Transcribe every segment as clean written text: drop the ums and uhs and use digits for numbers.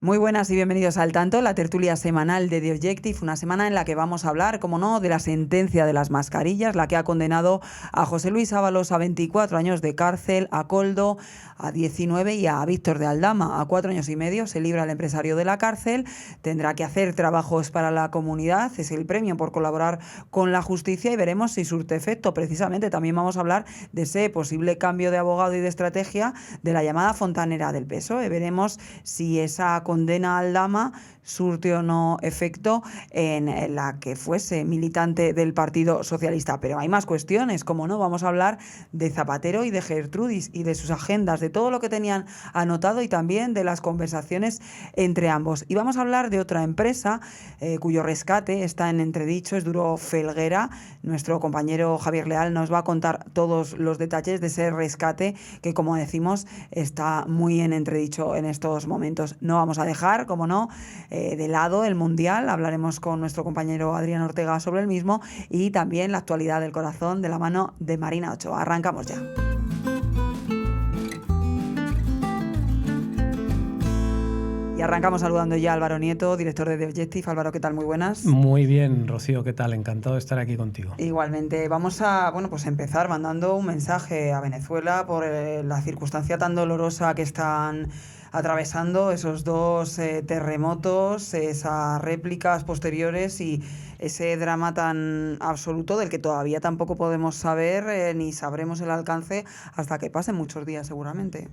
Muy buenas y bienvenidos al Tanto, la tertulia semanal de The Objective, una semana en la que vamos a hablar, como no, de la sentencia de las mascarillas, la que ha condenado a José Luis Ábalos a 24 años de cárcel, a Koldo a 19 y a Víctor de Aldama a 4 años y medio. Se libra el empresario de la cárcel, tendrá que hacer trabajos para la comunidad, es el premio por colaborar con la justicia y veremos si surte efecto. Precisamente también vamos a hablar de ese posible cambio de abogado y de estrategia de la llamada fontanera del PSOE. Veremos si esa condena a Aldama surte o no efecto en la que fuese militante del Partido Socialista. Pero hay más cuestiones, como no, vamos a hablar de Zapatero y de Gertrudis y de sus agendas, de todo lo que tenían anotado y también de las conversaciones entre ambos. Y vamos a hablar de otra empresa cuyo rescate está en entredicho, es Duro Felguera. Nuestro compañero Javier Leal nos va a contar todos los detalles de ese rescate que, como decimos, está muy en entredicho en estos momentos. No vamos a dejar, como no, de lado el Mundial. Hablaremos con nuestro compañero Adrián Ortega sobre el mismo y también la actualidad del corazón de la mano de Marina Ochoa. Arrancamos ya. Y arrancamos saludando ya a Álvaro Nieto, director de The Objective. Álvaro, ¿qué tal? Muy buenas. Muy bien, Rocío, ¿qué tal? Encantado de estar aquí contigo. Igualmente, vamos a empezar mandando un mensaje a Venezuela por la circunstancia tan dolorosa que están atravesando esos dos terremotos, esas réplicas posteriores y ese drama tan absoluto del que todavía tampoco podemos saber ni sabremos el alcance hasta que pasen muchos días seguramente.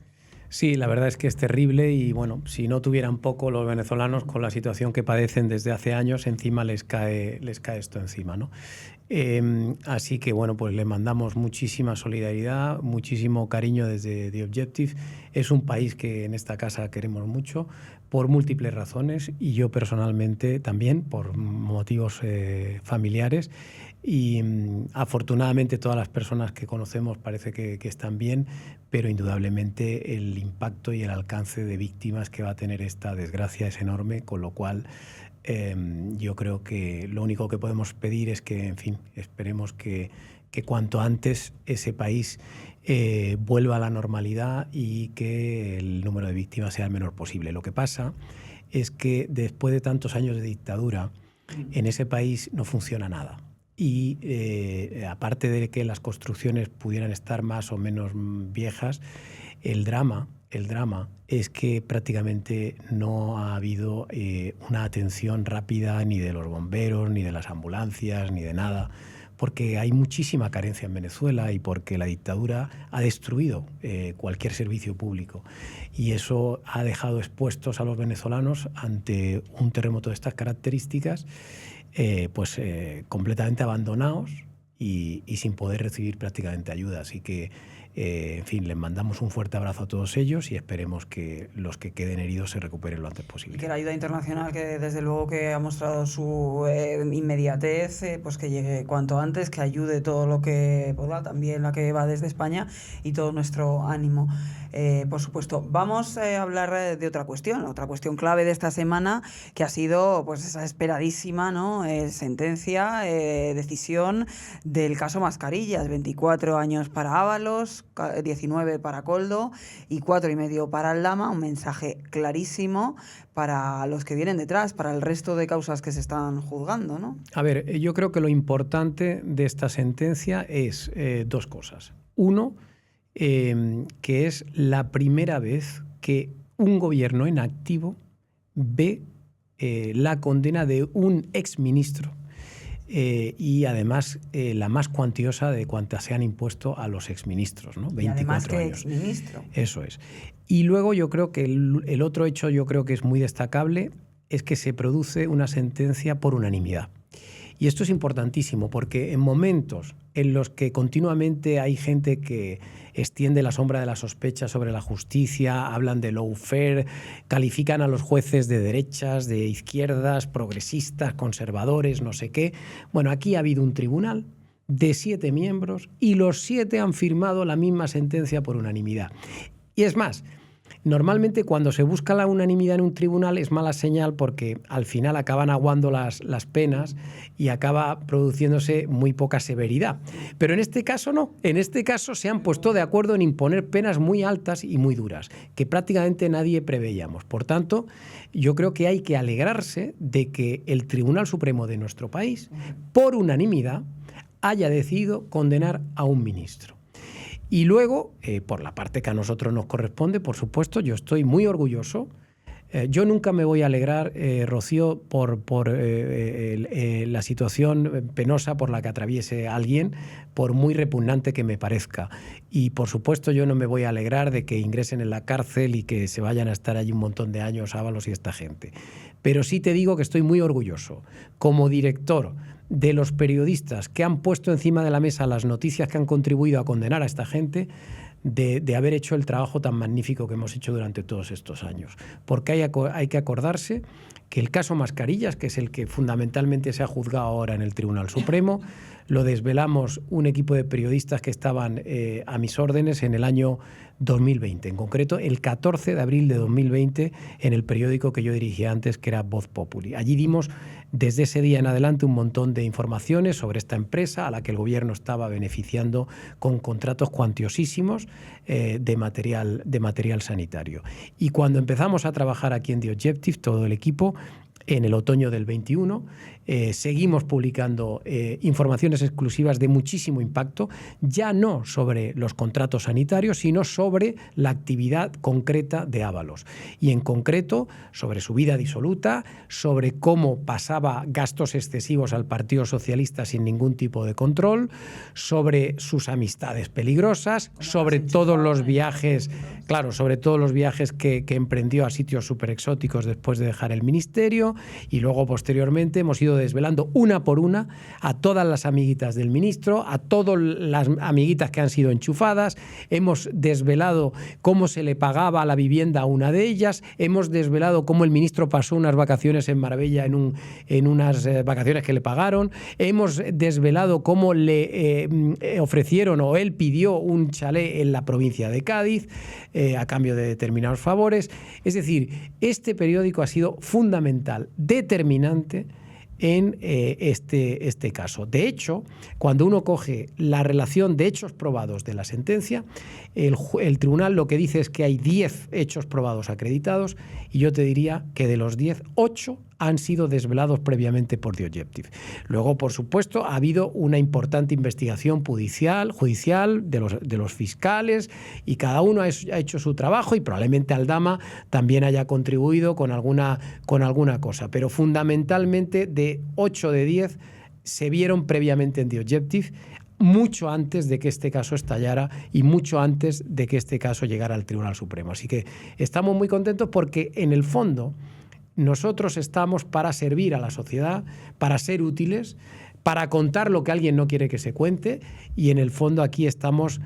Sí, la verdad es que es terrible y bueno, si no tuvieran poco los venezolanos con la situación que padecen desde hace años, encima les cae esto encima, ¿no? Así que bueno, pues le mandamos muchísima solidaridad, muchísimo cariño desde The Objective. Es un país que en esta casa queremos mucho por múltiples razones y yo personalmente también por motivos familiares. Y afortunadamente todas las personas que conocemos parece que están bien, pero indudablemente el impacto y el alcance de víctimas que va a tener esta desgracia es enorme, con lo cual yo creo que lo único que podemos pedir es que, en fin, esperemos que cuanto antes ese país vuelva a la normalidad y que el número de víctimas sea el menor posible. Lo que pasa es que después de tantos años de dictadura, en ese país no funciona nada. Y aparte de que las construcciones pudieran estar más o menos viejas, el drama es que prácticamente no ha habido una atención rápida ni de los bomberos, ni de las ambulancias, ni de nada, porque hay muchísima carencia en Venezuela y porque la dictadura ha destruido cualquier servicio público. Y eso ha dejado expuestos a los venezolanos ante un terremoto de estas características, completamente abandonados y sin poder recibir prácticamente ayuda. Así que, en fin, les mandamos un fuerte abrazo a todos ellos y esperemos que los que queden heridos se recuperen lo antes posible. Y que la ayuda internacional, que desde luego que ha mostrado su inmediatez, pues que llegue cuanto antes, que ayude todo lo que pueda, también la que va desde España, y todo nuestro ánimo. Por supuesto, vamos a hablar de otra cuestión clave de esta semana, que ha sido pues esa esperadísima, ¿no? Sentencia, decisión del caso Mascarillas. 24 años para Ábalos, 19 para Koldo y 4 y medio para Aldama. Un mensaje clarísimo para los que vienen detrás, para el resto de causas que se están juzgando, ¿no? A ver, yo creo que lo importante de esta sentencia es dos cosas. Uno, que es la primera vez que un gobierno en activo ve la condena de un exministro y además la más cuantiosa de cuantas se han impuesto a los exministros, ¿no? 24 y además que años. exministro. Eso es. Y luego yo creo que el otro hecho yo creo que es muy destacable es que se produce una sentencia por unanimidad. Y esto es importantísimo porque en momentos en los que continuamente hay gente que extiende la sombra de la sospecha sobre la justicia, hablan de lawfare, califican a los jueces de derechas, de izquierdas, progresistas, conservadores, no sé qué. Bueno, aquí ha habido un tribunal de 7 miembros y los 7 han firmado la misma sentencia por unanimidad. Y es más, Normalmente cuando se busca la unanimidad en un tribunal es mala señal porque al final acaban aguando las penas y acaba produciéndose muy poca severidad. Pero en este caso no. En este caso se han puesto de acuerdo en imponer penas muy altas y muy duras, que prácticamente nadie preveíamos. Por tanto, yo creo que hay que alegrarse de que el Tribunal Supremo de nuestro país, por unanimidad, haya decidido condenar a un ministro. Y luego, por la parte que a nosotros nos corresponde, por supuesto, yo estoy muy orgulloso. Yo nunca me voy a alegrar, Rocío, por la situación penosa por la que atraviese alguien, por muy repugnante que me parezca. Y, por supuesto, yo no me voy a alegrar de que ingresen en la cárcel y que se vayan a estar allí un montón de años Ábalos y esta gente. Pero sí te digo que estoy muy orgulloso, como director, de los periodistas que han puesto encima de la mesa las noticias que han contribuido a condenar a esta gente, de haber hecho el trabajo tan magnífico que hemos hecho durante todos estos años. Porque hay que acordarse que el caso Mascarillas, que es el que fundamentalmente se ha juzgado ahora en el Tribunal Supremo, lo desvelamos un equipo de periodistas que estaban a mis órdenes en el año 2020, en concreto el 14 de abril de 2020, en el periódico que yo dirigía antes, que era Voz Populi. Allí dimos desde ese día en adelante un montón de informaciones sobre esta empresa a la que el gobierno estaba beneficiando con contratos cuantiosísimos de material sanitario. Y cuando empezamos a trabajar aquí en The Objective, todo el equipo, en el otoño del 21, seguimos publicando informaciones exclusivas de muchísimo impacto, ya no sobre los contratos sanitarios, sino sobre la actividad concreta de Ábalos. Y en concreto, sobre su vida disoluta, sobre cómo pasaba gastos excesivos al Partido Socialista sin ningún tipo de control, sobre sus amistades peligrosas, sobre todos los viajes, claro, sobre todos los viajes que emprendió a sitios súper exóticos después de dejar el ministerio, y luego posteriormente hemos ido desvelando una por una a todas las amiguitas del ministro, a todas las amiguitas que han sido enchufadas, hemos desvelado cómo se le pagaba la vivienda a una de ellas, hemos desvelado cómo el ministro pasó unas vacaciones en Marbella en unas vacaciones que le pagaron, hemos desvelado cómo le ofrecieron o él pidió un chalet en la provincia de Cádiz a cambio de determinados favores. Es decir, este periódico ha sido fundamental, determinante en este caso. De hecho, cuando uno coge la relación de hechos probados de la sentencia, el tribunal lo que dice es que hay 10 hechos probados acreditados y yo te diría que de los 10, 8 han sido desvelados previamente por The Objective. Luego, por supuesto, ha habido una importante investigación judicial de los fiscales y cada uno ha hecho su trabajo y probablemente Aldama también haya contribuido con alguna cosa. Pero fundamentalmente de 8 de 10 se vieron previamente en The Objective, mucho antes de que este caso estallara y mucho antes de que este caso llegara al Tribunal Supremo. Así que estamos muy contentos porque en el fondo nosotros estamos para servir a la sociedad, para ser útiles, para contar lo que alguien no quiere que se cuente y en el fondo aquí estamos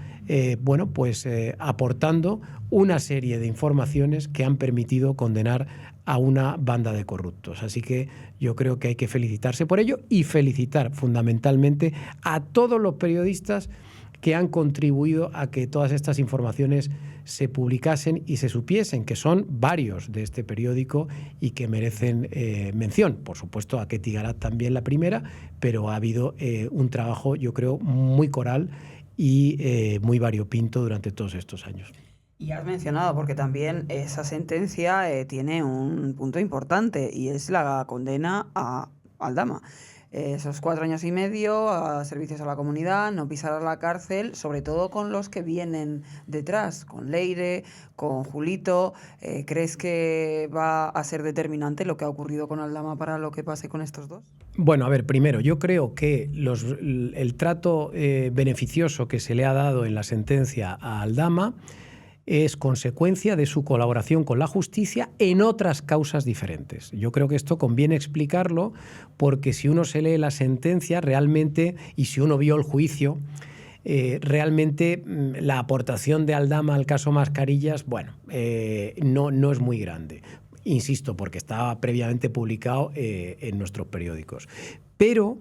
aportando una serie de informaciones que han permitido condenar a una banda de corruptos. Así que yo creo que hay que felicitarse por ello y felicitar fundamentalmente a todos los periodistas que han contribuido a que todas estas informaciones se publicasen y se supiesen, que son varios de este periódico y que merecen mención. Por supuesto, a Ketty Garat también la primera, pero ha habido un trabajo, yo creo, muy coral y muy variopinto durante todos estos años. Y has mencionado, porque también esa sentencia tiene un punto importante y es la condena a Aldama. Esos 4 años y medio a servicios a la comunidad, no pisar la cárcel, sobre todo con los que vienen detrás, con Leire, con Julito. ¿Crees que va a ser determinante lo que ha ocurrido con Aldama para lo que pase con estos dos? Bueno, a ver, primero, yo creo que el trato beneficioso que se le ha dado en la sentencia a Aldama es consecuencia de su colaboración con la justicia en otras causas diferentes. Yo creo que esto conviene explicarlo porque si uno se lee la sentencia realmente y si uno vio el juicio, realmente la aportación de Aldama al caso Mascarillas, no es muy grande. Insisto, porque estaba previamente publicado en nuestros periódicos. Pero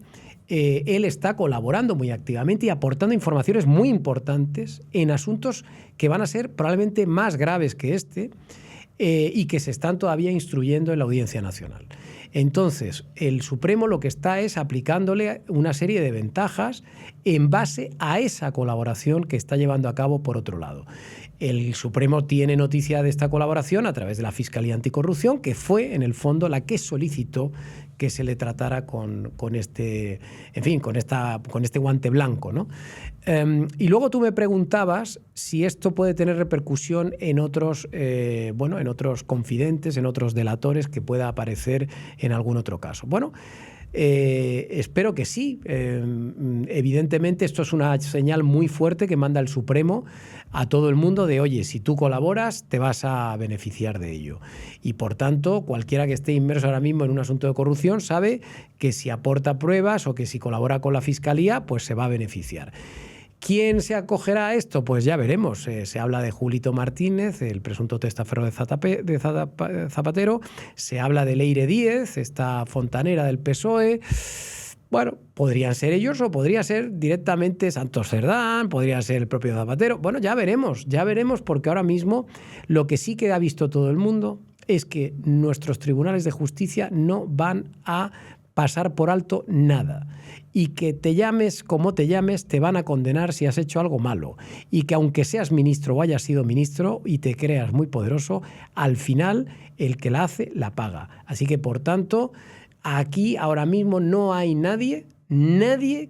él está colaborando muy activamente y aportando informaciones muy importantes en asuntos que van a ser probablemente más graves que este y que se están todavía instruyendo en la Audiencia Nacional. Entonces, el Supremo lo que está es aplicándole una serie de ventajas en base a esa colaboración que está llevando a cabo por otro lado. El Supremo tiene noticia de esta colaboración a través de la Fiscalía Anticorrupción, que fue, en el fondo, la que solicitó que se le tratara con este guante blanco, ¿no? Y luego tú me preguntabas si esto puede tener repercusión en otros, en otros confidentes, en otros delatores que pueda aparecer en algún otro caso. Bueno, espero que sí. Evidentemente esto es una señal muy fuerte que manda el Supremo a todo el mundo de, oye, si tú colaboras te vas a beneficiar de ello. Y por tanto, cualquiera que esté inmerso ahora mismo en un asunto de corrupción sabe que si aporta pruebas o que si colabora con la Fiscalía, pues se va a beneficiar. ¿Quién se acogerá a esto? Pues ya veremos. Se habla de Julito Martínez, el presunto testaferro de Zapatero. Se habla de Leire Díez, esta fontanera del PSOE. Bueno, podrían ser ellos o podría ser directamente Santos Cerdán, podría ser el propio Zapatero. Bueno, ya veremos porque ahora mismo lo que sí que ha visto todo el mundo es que nuestros tribunales de justicia no van a pasar por alto nada. Y que te llames como te llames, te van a condenar si has hecho algo malo. Y que aunque seas ministro o hayas sido ministro y te creas muy poderoso, al final el que la hace, la paga. Así que, por tanto, aquí ahora mismo no hay nadie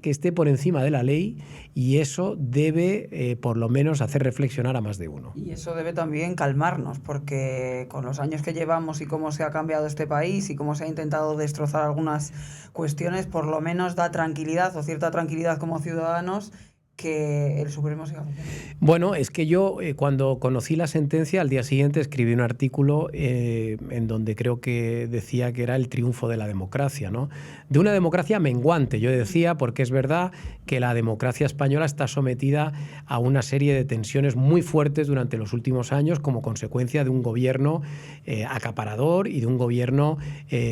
que esté por encima de la ley y eso debe, por lo menos, hacer reflexionar a más de uno. Y eso debe también calmarnos, porque con los años que llevamos y cómo se ha cambiado este país y cómo se ha intentado destrozar algunas cuestiones, por lo menos da tranquilidad o cierta tranquilidad como ciudadanos que el Supremo siga funcionando. Bueno, es que yo cuando conocí la sentencia, al día siguiente escribí un artículo en donde creo que decía que era el triunfo de la democracia, ¿no? De una democracia menguante, yo decía, porque es verdad que la democracia española está sometida a una serie de tensiones muy fuertes durante los últimos años como consecuencia de un gobierno acaparador y de un gobierno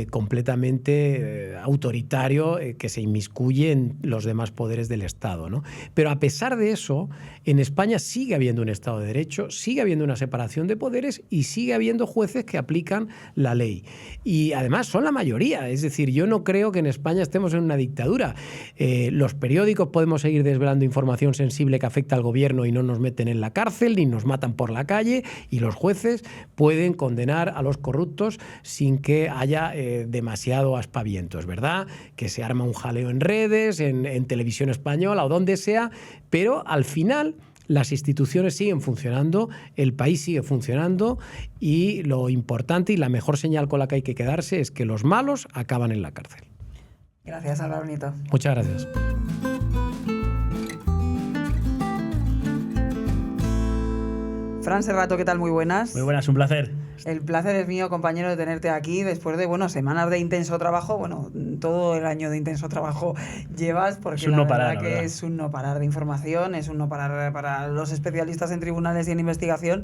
completamente autoritario que se inmiscuye en los demás poderes del Estado, ¿no? Pero a pesar de eso, en España sigue habiendo un Estado de Derecho, sigue habiendo una separación de poderes y sigue habiendo jueces que aplican la ley. Y además son la mayoría, es decir, yo no creo que en España estemos en una dictadura. Los periódicos podemos seguir desvelando información sensible que afecta al gobierno y no nos meten en la cárcel ni nos matan por la calle, y los jueces pueden condenar a los corruptos sin que haya demasiado aspaviento. Es verdad que se arma un jaleo en redes, en televisión española o donde sea, pero al final las instituciones siguen funcionando, el país sigue funcionando y lo importante y la mejor señal con la que hay que quedarse es que los malos acaban en la cárcel. Gracias, Álvaro Nieto. Muchas gracias. Fran Serrato, ¿qué tal? Muy buenas. Muy buenas, un placer. El placer es mío, compañero, de tenerte aquí después de, semanas de intenso trabajo. Todo el año de intenso trabajo llevas, porque la verdad que es un no parar de información, es un no parar para los especialistas en tribunales y en investigación.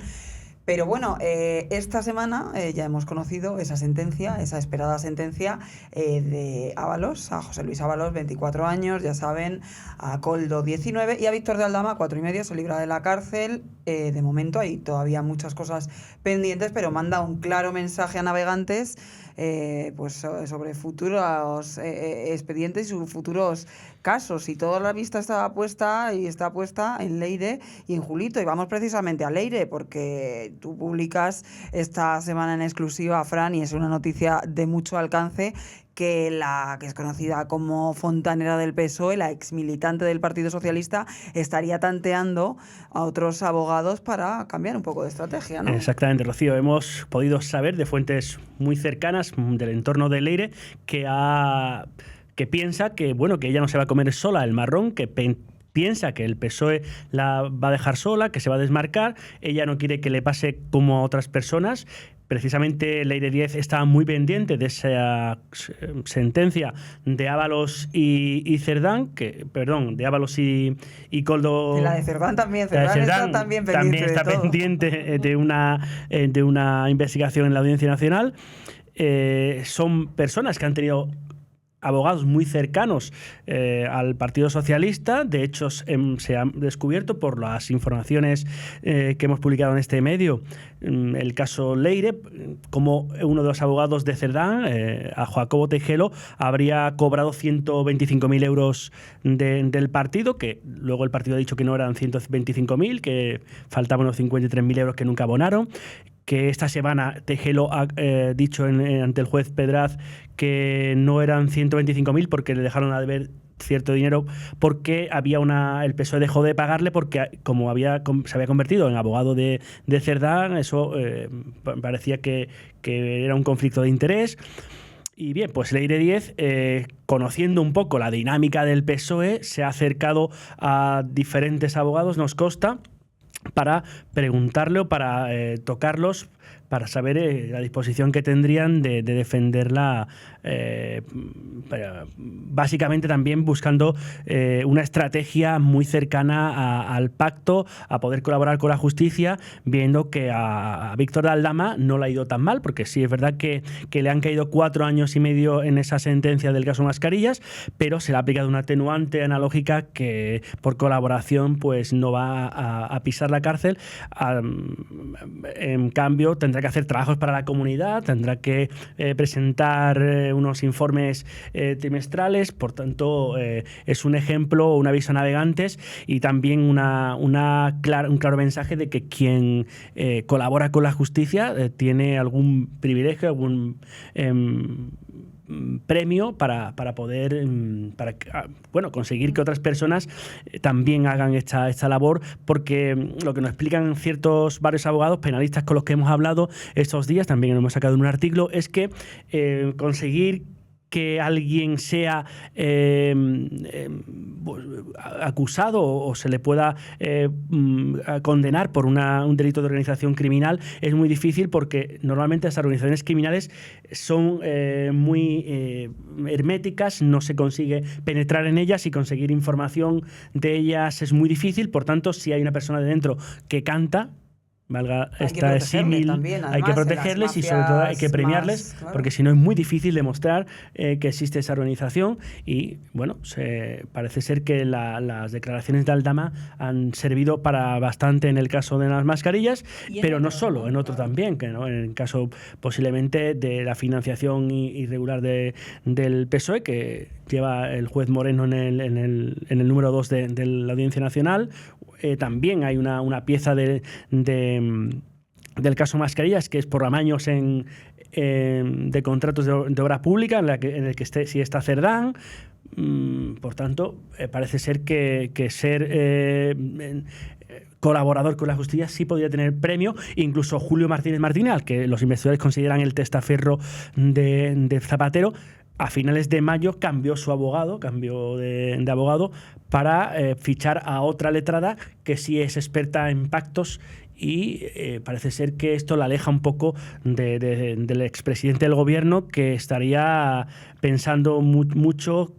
Pero bueno, esta semana ya hemos conocido esa sentencia, esa esperada sentencia de Ábalos, a José Luis Ábalos, 24 años, ya saben, a Koldo, 19, y a Víctor de Aldama, 4,5, se libra de la cárcel. De momento hay todavía muchas cosas pendientes, pero manda un claro mensaje a navegantes sobre futuros expedientes y futuros casos, y toda la vista está puesta en Leire y en Julito, y vamos precisamente a Leire porque tú publicas esta semana en exclusiva, Fran, y es una noticia de mucho alcance, que la que es conocida como fontanera del PSOE, la exmilitante del Partido Socialista, estaría tanteando a otros abogados para cambiar un poco de estrategia, ¿no? Exactamente, Rocío. Hemos podido saber de fuentes muy cercanas del entorno de Leire que piensa que ella no se va a comer sola el marrón, que piensa que el PSOE la va a dejar sola, que se va a desmarcar. Ella no quiere que le pase como a otras personas. Precisamente Leire Díez estaba muy pendiente de esa sentencia de Ábalos y Cerdán, de Ábalos y Koldo. Y la de Cerdán también, Cerdán está también pendiente. También está pendiente de una investigación en la Audiencia Nacional. Son personas que han tenido abogados muy cercanos al Partido Socialista. De hecho, se ha descubierto por las informaciones que hemos publicado en este medio el caso Leire, como uno de los abogados de Cerdán, a Jacobo Tejelo, habría cobrado 125.000 euros del partido, que luego el partido ha dicho que no eran 125.000, que faltaban unos 53.000 euros que nunca abonaron, que esta semana Tejelo ha dicho ante el juez Pedraz que no eran 125.000 porque le dejaron a deber cierto dinero, porque el PSOE dejó de pagarle porque como se había convertido en abogado de Cerdán, eso parecía que era un conflicto de interés. Y bien, pues Leire Díez, conociendo un poco la dinámica del PSOE, se ha acercado a diferentes abogados, nos consta, para preguntarle o para tocarlos, para saber la disposición que tendrían de defenderla, básicamente también buscando una estrategia muy cercana al pacto, a poder colaborar con la justicia, viendo que a Víctor de Aldama no le ha ido tan mal, porque sí es verdad que le han caído 4 años y medio en esa sentencia del caso Mascarillas, pero se le ha aplicado una atenuante analógica que por colaboración pues no va a pisar la cárcel. En cambio, tendrá que hacer trabajos para la comunidad, tendrá que presentar unos informes trimestrales. Por tanto, es un ejemplo, un aviso a navegantes y también un claro mensaje de que quien colabora con la justicia tiene algún privilegio, algún premio para poder conseguir que otras personas también hagan esta labor, porque lo que nos explican varios abogados penalistas con los que hemos hablado estos días, también hemos sacado en un artículo, es que conseguir que alguien sea acusado o se le pueda condenar por un delito de organización criminal es muy difícil, porque normalmente las organizaciones criminales son muy herméticas, no se consigue penetrar en ellas y conseguir información de ellas es muy difícil. Por tanto, si hay una persona de dentro que canta, valga esta símil, hay que protegerles y sobre todo hay que premiarles, claro, porque si no es muy difícil demostrar que existe esa organización. Y bueno, parece ser que las declaraciones de Aldama han servido para bastante en el caso de las mascarillas, pero no solo, en otro también, en el caso posiblemente de la financiación irregular del PSOE, que lleva el juez Moreno en el número 2 de la Audiencia Nacional. También hay una pieza del caso Mascarillas, que es por amaños de contratos de obra pública, en el que sí está Cerdán. Por tanto, parece ser que ser colaborador con la justicia sí podría tener premio. Incluso Julio Martínez Martínez, al que los investigadores consideran el testaferro de Zapatero, a finales de mayo cambió de abogado para fichar a otra letrada que sí es experta en pactos, y parece ser que esto la aleja un poco del expresidente del gobierno, que estaría pensando mucho,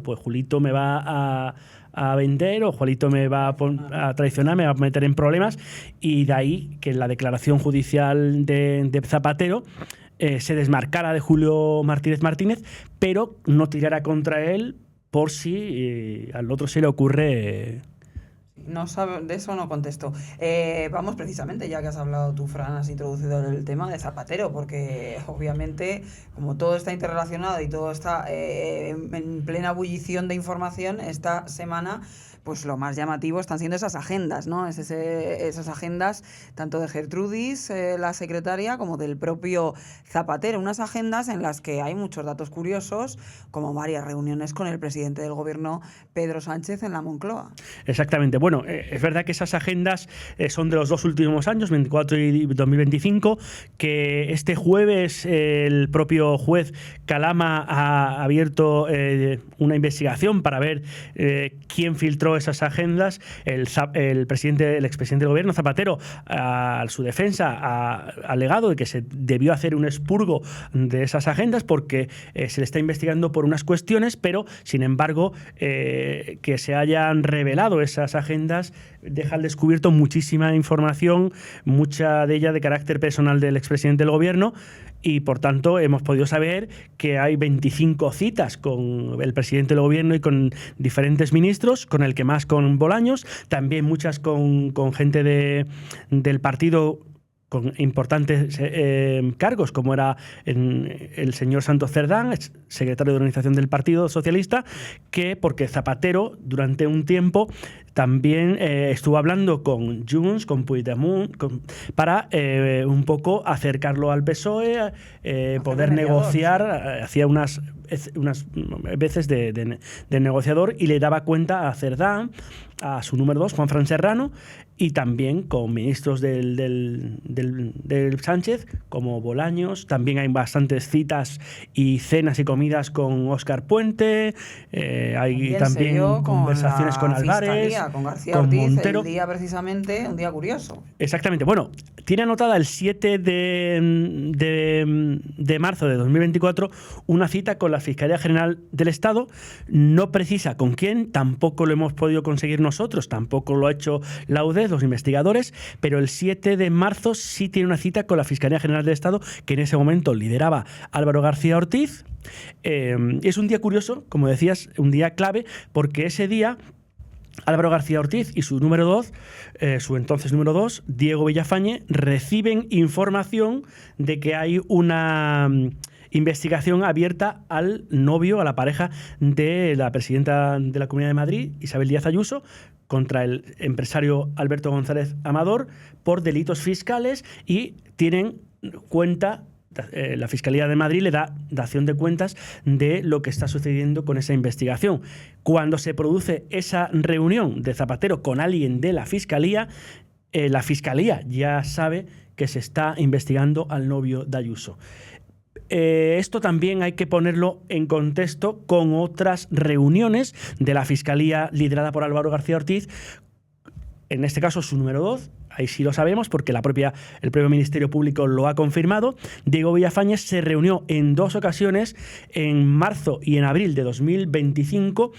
pues Julito me va a vender, o Juanito me va a traicionar, me va a meter en problemas. Y de ahí que la declaración judicial de Zapatero se desmarcara de Julio Martínez Martínez, pero no tirara contra él por si al otro se le ocurre. No sabe, de eso no contesto. Vamos, precisamente, ya que has hablado tú, Fran, has introducido el tema de Zapatero, porque obviamente, como todo está interrelacionado y todo está en plena ebullición de información, esta semana, pues lo más llamativo están siendo esas agendas, ¿no? Esas agendas tanto de Gertrudis, la secretaria, como del propio Zapatero. Unas agendas en las que hay muchos datos curiosos, como varias reuniones con el presidente del gobierno, Pedro Sánchez, en la Moncloa. Exactamente. Bueno, es verdad que esas agendas son de los 2 últimos años, 24 y 2025, que este jueves el propio juez Calama ha abierto una investigación para ver quién filtró esas agendas. El expresidente del gobierno, Zapatero, a su defensa ha alegado de que se debió hacer un expurgo de esas agendas porque se le está investigando por unas cuestiones, pero sin embargo que se hayan revelado esas agendas agendas deja al descubierto muchísima información, mucha de ella de carácter personal del expresidente del gobierno, y por tanto hemos podido saber que hay 25 citas con el presidente del gobierno y con diferentes ministros, con el que más con Bolaños, también muchas con gente del partido con importantes cargos, como era el señor Santos Cerdán, secretario de organización del Partido Socialista, que porque Zapatero durante un tiempo también estuvo hablando con Junts, con Puigdemont, para un poco acercarlo al PSOE, poder negociar, hacía unas veces de negociador, y le daba cuenta a Cerdán, a su número 2, Juanfran Serrano, y también con ministros del Sánchez, como Bolaños. También hay bastantes citas y cenas y comidas con Óscar Puente, hay también conversaciones con Álvarez, con García con Ortiz, Montero. el día precisamente, un día curioso. Exactamente. Bueno, tiene anotada el 7 de marzo de 2024 una cita con la Fiscalía General del Estado. No precisa con quién, tampoco lo hemos podido conseguir nosotros, tampoco lo ha hecho la UDES, los investigadores, pero el 7 de marzo sí tiene una cita con la Fiscalía General del Estado, que en ese momento lideraba Álvaro García Ortiz. Es un día curioso, como decías, un día clave, porque ese día Álvaro García Ortiz y su número 2, su entonces número 2, Diego Villafañe, reciben información de que hay una investigación abierta al novio, a la pareja de la presidenta de la Comunidad de Madrid, Isabel Díaz Ayuso, contra el empresario Alberto González Amador por delitos fiscales, y tienen cuenta. La Fiscalía de Madrid le da dación de cuentas de lo que está sucediendo con esa investigación. Cuando se produce esa reunión de Zapatero con alguien de la Fiscalía ya sabe que se está investigando al novio de Ayuso. Esto también hay que ponerlo en contexto con otras reuniones de la Fiscalía liderada por Álvaro García Ortiz, en este caso su número 2, ahí sí lo sabemos porque el propio Ministerio Público lo ha confirmado. Diego Villafañe se reunió en 2 ocasiones, en marzo y en abril de 2025,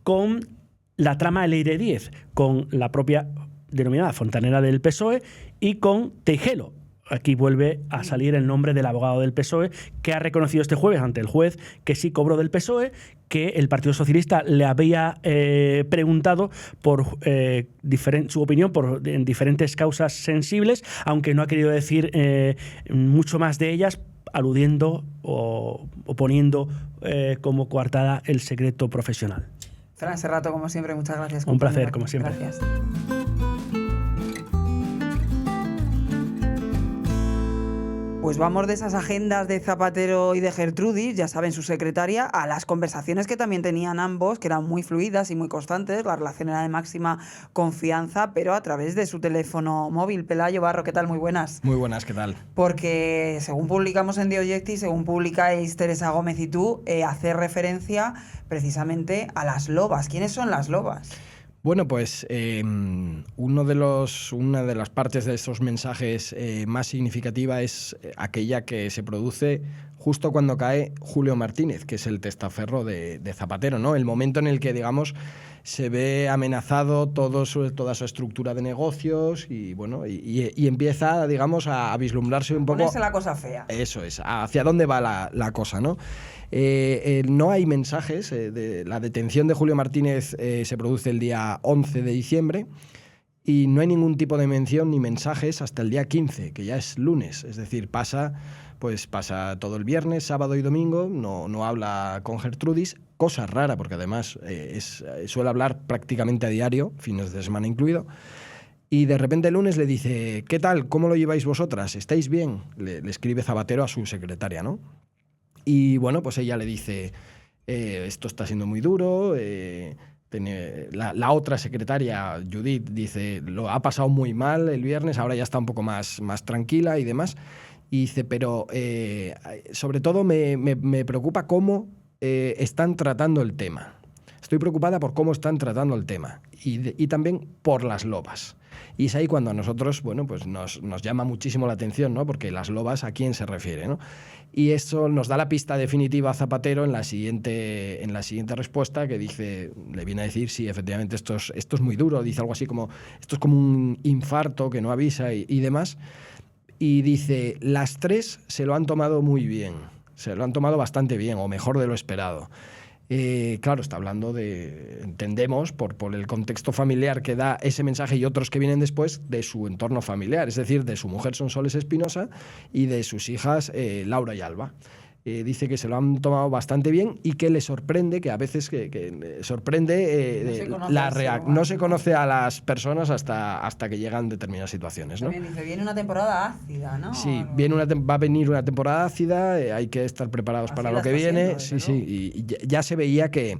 con la trama de Leire 10, con la propia denominada fontanera del PSOE y con Tejero. Aquí vuelve a salir el nombre del abogado del PSOE, que ha reconocido este jueves ante el juez que sí cobró del PSOE, que el Partido Socialista le había preguntado por su opinión en diferentes causas sensibles, aunque no ha querido decir mucho más de ellas, aludiendo o poniendo como coartada el secreto profesional. Fran Serrato, como siempre, muchas gracias. Un placer, como siempre. Gracias. Pues vamos de esas agendas de Zapatero y de Gertrudis, ya saben, su secretaria, a las conversaciones que también tenían ambos, que eran muy fluidas y muy constantes. La relación era de máxima confianza, pero a través de su teléfono móvil. Pelayo Barro, ¿qué tal? Muy buenas. Muy buenas, ¿qué tal? Porque según publicamos en The Objective, según publicáis Teresa Gómez y tú, hace referencia precisamente a las lobas. ¿Quiénes son las lobas? Bueno, pues una de las partes de esos mensajes más significativa es aquella que se produce justo cuando cae Julio Martínez, que es el testaferro de Zapatero, ¿no? El momento en el que, digamos, se ve amenazado toda su estructura de negocios y, bueno, y empieza, digamos, a vislumbrarse un poco... Ponerse la cosa fea. Eso es, hacia dónde va la cosa, ¿no? No hay mensajes. La detención de Julio Martínez se produce el día 11 de diciembre y no hay ningún tipo de mención ni mensajes hasta el día 15, que ya es lunes. Es decir, pasa todo el viernes, sábado y domingo, no habla con Gertrudis, cosa rara porque además suele hablar prácticamente a diario, fines de semana incluido. Y de repente el lunes le dice: ¿qué tal? ¿Cómo lo lleváis vosotras? ¿Estáis bien? Le escribe Zapatero a su secretaria, ¿no? Y bueno, pues ella le dice, esto está siendo muy duro. La otra secretaria, Judith, dice, lo ha pasado muy mal el viernes, ahora ya está un poco más tranquila y demás. Y dice, pero sobre todo me preocupa cómo están tratando el tema. estoy preocupada por cómo están tratando el tema y también por las lobas. Y es ahí cuando a nosotros, bueno, pues nos llama muchísimo la atención, ¿no? Porque las lobas, ¿a quién se refiere, no? Y eso nos da la pista definitiva a Zapatero en la siguiente respuesta, que dice, le viene a decir, sí, efectivamente, esto es muy duro. Dice algo así como, esto es como un infarto que no avisa y demás. Y dice, las tres se lo han tomado muy bien, se lo han tomado bastante bien, o mejor de lo esperado. Claro, está hablando de, entendemos, por el contexto familiar que da ese mensaje y otros que vienen después, de su entorno familiar, es decir, de su mujer Sonsoles Espinosa y de sus hijas Laura y Alba. Dice que se lo han tomado bastante bien y que le sorprende, que a veces sorprende no se conoce a las personas hasta que llegan determinadas situaciones, ¿no? También dice, viene una temporada ácida, ¿no? Sí, va a venir una temporada ácida, hay que estar preparados para lo que viene. Sí, y ya se veía que,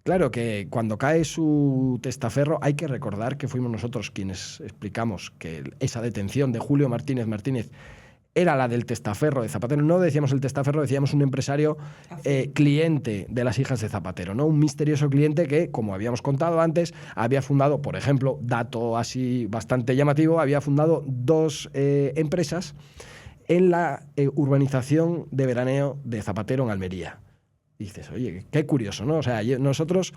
claro, que cuando cae su testaferro hay que recordar que fuimos nosotros quienes explicamos que esa detención de Julio Martínez era la del testaferro de Zapatero. No decíamos el testaferro, decíamos un empresario cliente de las hijas de Zapatero, ¿no? Un misterioso cliente que, como habíamos contado antes, había fundado, por ejemplo, dato así bastante llamativo, había fundado 2 empresas en la urbanización de veraneo de Zapatero en Almería. Y dices, oye, qué curioso, ¿no? O sea, nosotros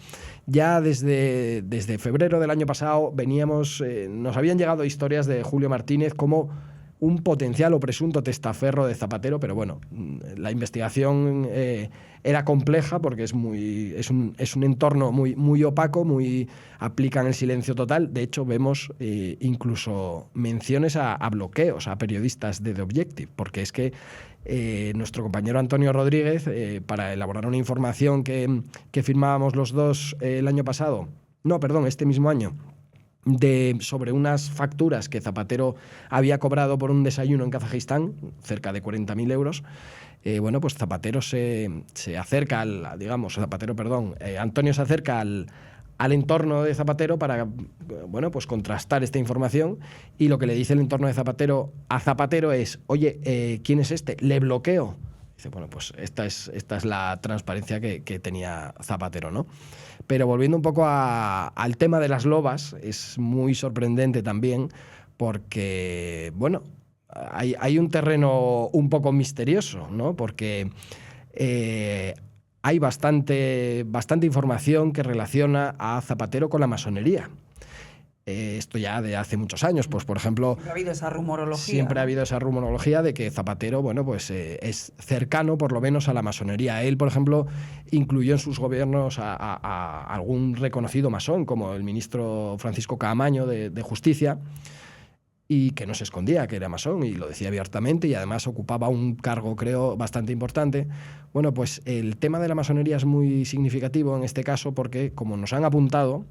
ya desde febrero del año pasado nos habían llegado historias de Julio Martínez como un potencial o presunto testaferro de Zapatero, pero bueno, la investigación era compleja porque es un entorno muy opaco, aplican el silencio total. De hecho, vemos incluso menciones a bloqueos a periodistas de The Objective, porque es que nuestro compañero Antonio Rodríguez, para elaborar una información que firmábamos los dos este mismo año, sobre unas facturas que Zapatero había cobrado por un desayuno en Kazajistán, cerca de 40.000 euros. Pues Zapatero Antonio se acerca al entorno de Zapatero para, pues contrastar esta información, y lo que le dice el entorno de Zapatero a Zapatero es, oye, ¿quién es este? ¿Le bloqueo? Dice, bueno, pues esta es la transparencia que tenía Zapatero, ¿no? Pero volviendo un poco al tema de las lobas, es muy sorprendente también porque, bueno, hay un terreno un poco misterioso, ¿no? Porque hay bastante información que relaciona a Zapatero con la masonería. Esto ya de hace muchos años, pues por ejemplo... Siempre ha habido esa rumorología. Siempre ha habido esa rumorología de que Zapatero, es cercano por lo menos a la masonería. Él, por ejemplo, incluyó en sus gobiernos a algún reconocido masón, como el ministro Francisco Caamaño de Justicia, y que no se escondía que era masón, y lo decía abiertamente, y además ocupaba un cargo, creo, bastante importante. Bueno, pues el tema de la masonería es muy significativo en este caso porque, como nos han apuntado,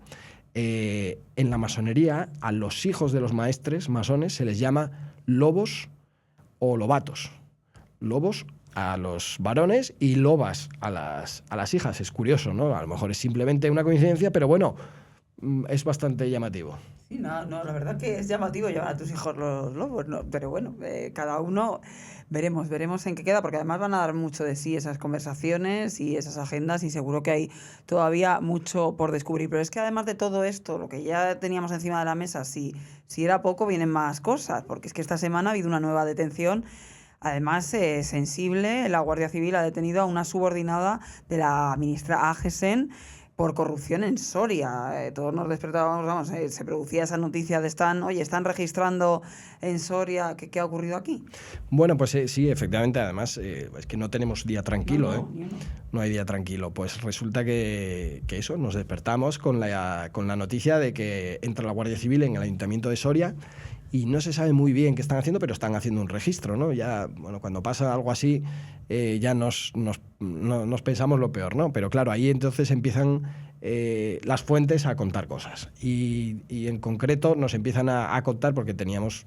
en la masonería a los hijos de los maestres masones se les llama lobos o lobatos. Lobos a los varones y lobas a las hijas. Es curioso, ¿no? A lo mejor es simplemente una coincidencia, pero bueno, es bastante llamativo. Sí, no, la verdad que es llamativo llevar a tus hijos los lobos, ¿no? Pero bueno, cada uno veremos en qué queda, porque además van a dar mucho de sí esas conversaciones y esas agendas, y seguro que hay todavía mucho por descubrir. Pero es que además de todo esto, lo que ya teníamos encima de la mesa, si era poco, vienen más cosas, porque es que esta semana ha habido una nueva detención. Además, sensible, la Guardia Civil ha detenido a una subordinada de la ministra Agesen por corrupción en Soria. Todos nos despertábamos, se producía esa noticia de están registrando en Soria. ¿Qué ha ocurrido aquí? Bueno, pues sí, efectivamente. Además, es que no tenemos día tranquilo. No hay día tranquilo. Pues resulta que eso, nos despertamos con la noticia de que entra la Guardia Civil en el Ayuntamiento de Soria y no se sabe muy bien qué están haciendo, pero están haciendo un registro, ¿no? Ya, bueno, cuando pasa algo así, ya nos pensamos lo peor, ¿no? Pero claro, ahí entonces empiezan las fuentes a contar cosas. Y en concreto nos empiezan a contar, porque teníamos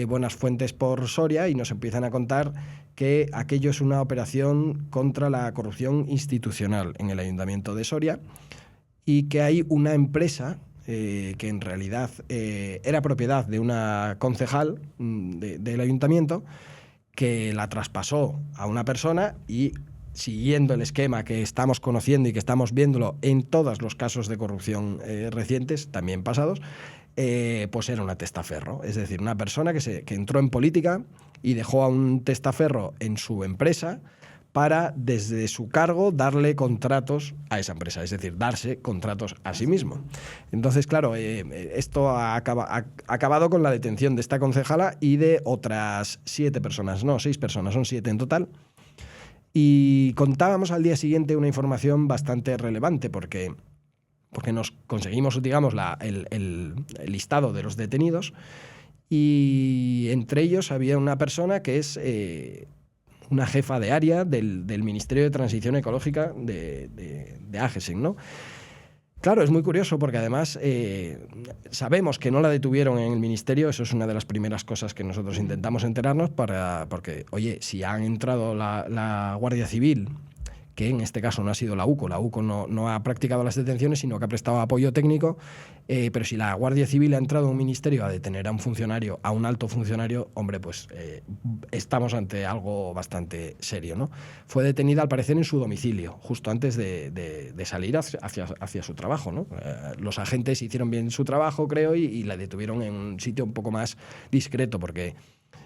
buenas fuentes por Soria, y nos empiezan a contar que aquello es una operación contra la corrupción institucional en el Ayuntamiento de Soria, y que hay una empresa que en realidad era propiedad de una concejal del ayuntamiento, que la traspasó a una persona y siguiendo el esquema que estamos conociendo y que estamos viéndolo en todos los casos de corrupción recientes, también pasados, pues era una testaferro. Es decir, una persona que entró en política y dejó a un testaferro en su empresa para, desde su cargo, darle contratos a esa empresa, es decir, darse contratos a sí mismo. Entonces, claro, esto ha acabado con la detención de esta concejala y de otras 6 personas, son 7 en total. Y contábamos al día siguiente una información bastante relevante porque nos conseguimos, digamos, el listado de los detenidos, y entre ellos había una persona que es una jefa de área del Ministerio de Transición Ecológica de AGESEC, ¿no? Claro, es muy curioso porque además sabemos que no la detuvieron en el ministerio. Eso es una de las primeras cosas que nosotros intentamos enterarnos porque, oye, si han entrado la Guardia Civil, que en este caso no ha sido la UCO no ha practicado las detenciones, sino que ha prestado apoyo técnico, pero si la Guardia Civil ha entrado a un ministerio a detener a un funcionario, a un alto funcionario, hombre, pues estamos ante algo bastante serio, ¿no? Fue detenida, al parecer, en su domicilio, justo antes de salir hacia su trabajo, ¿no? Los agentes hicieron bien su trabajo, creo, y la detuvieron en un sitio un poco más discreto, porque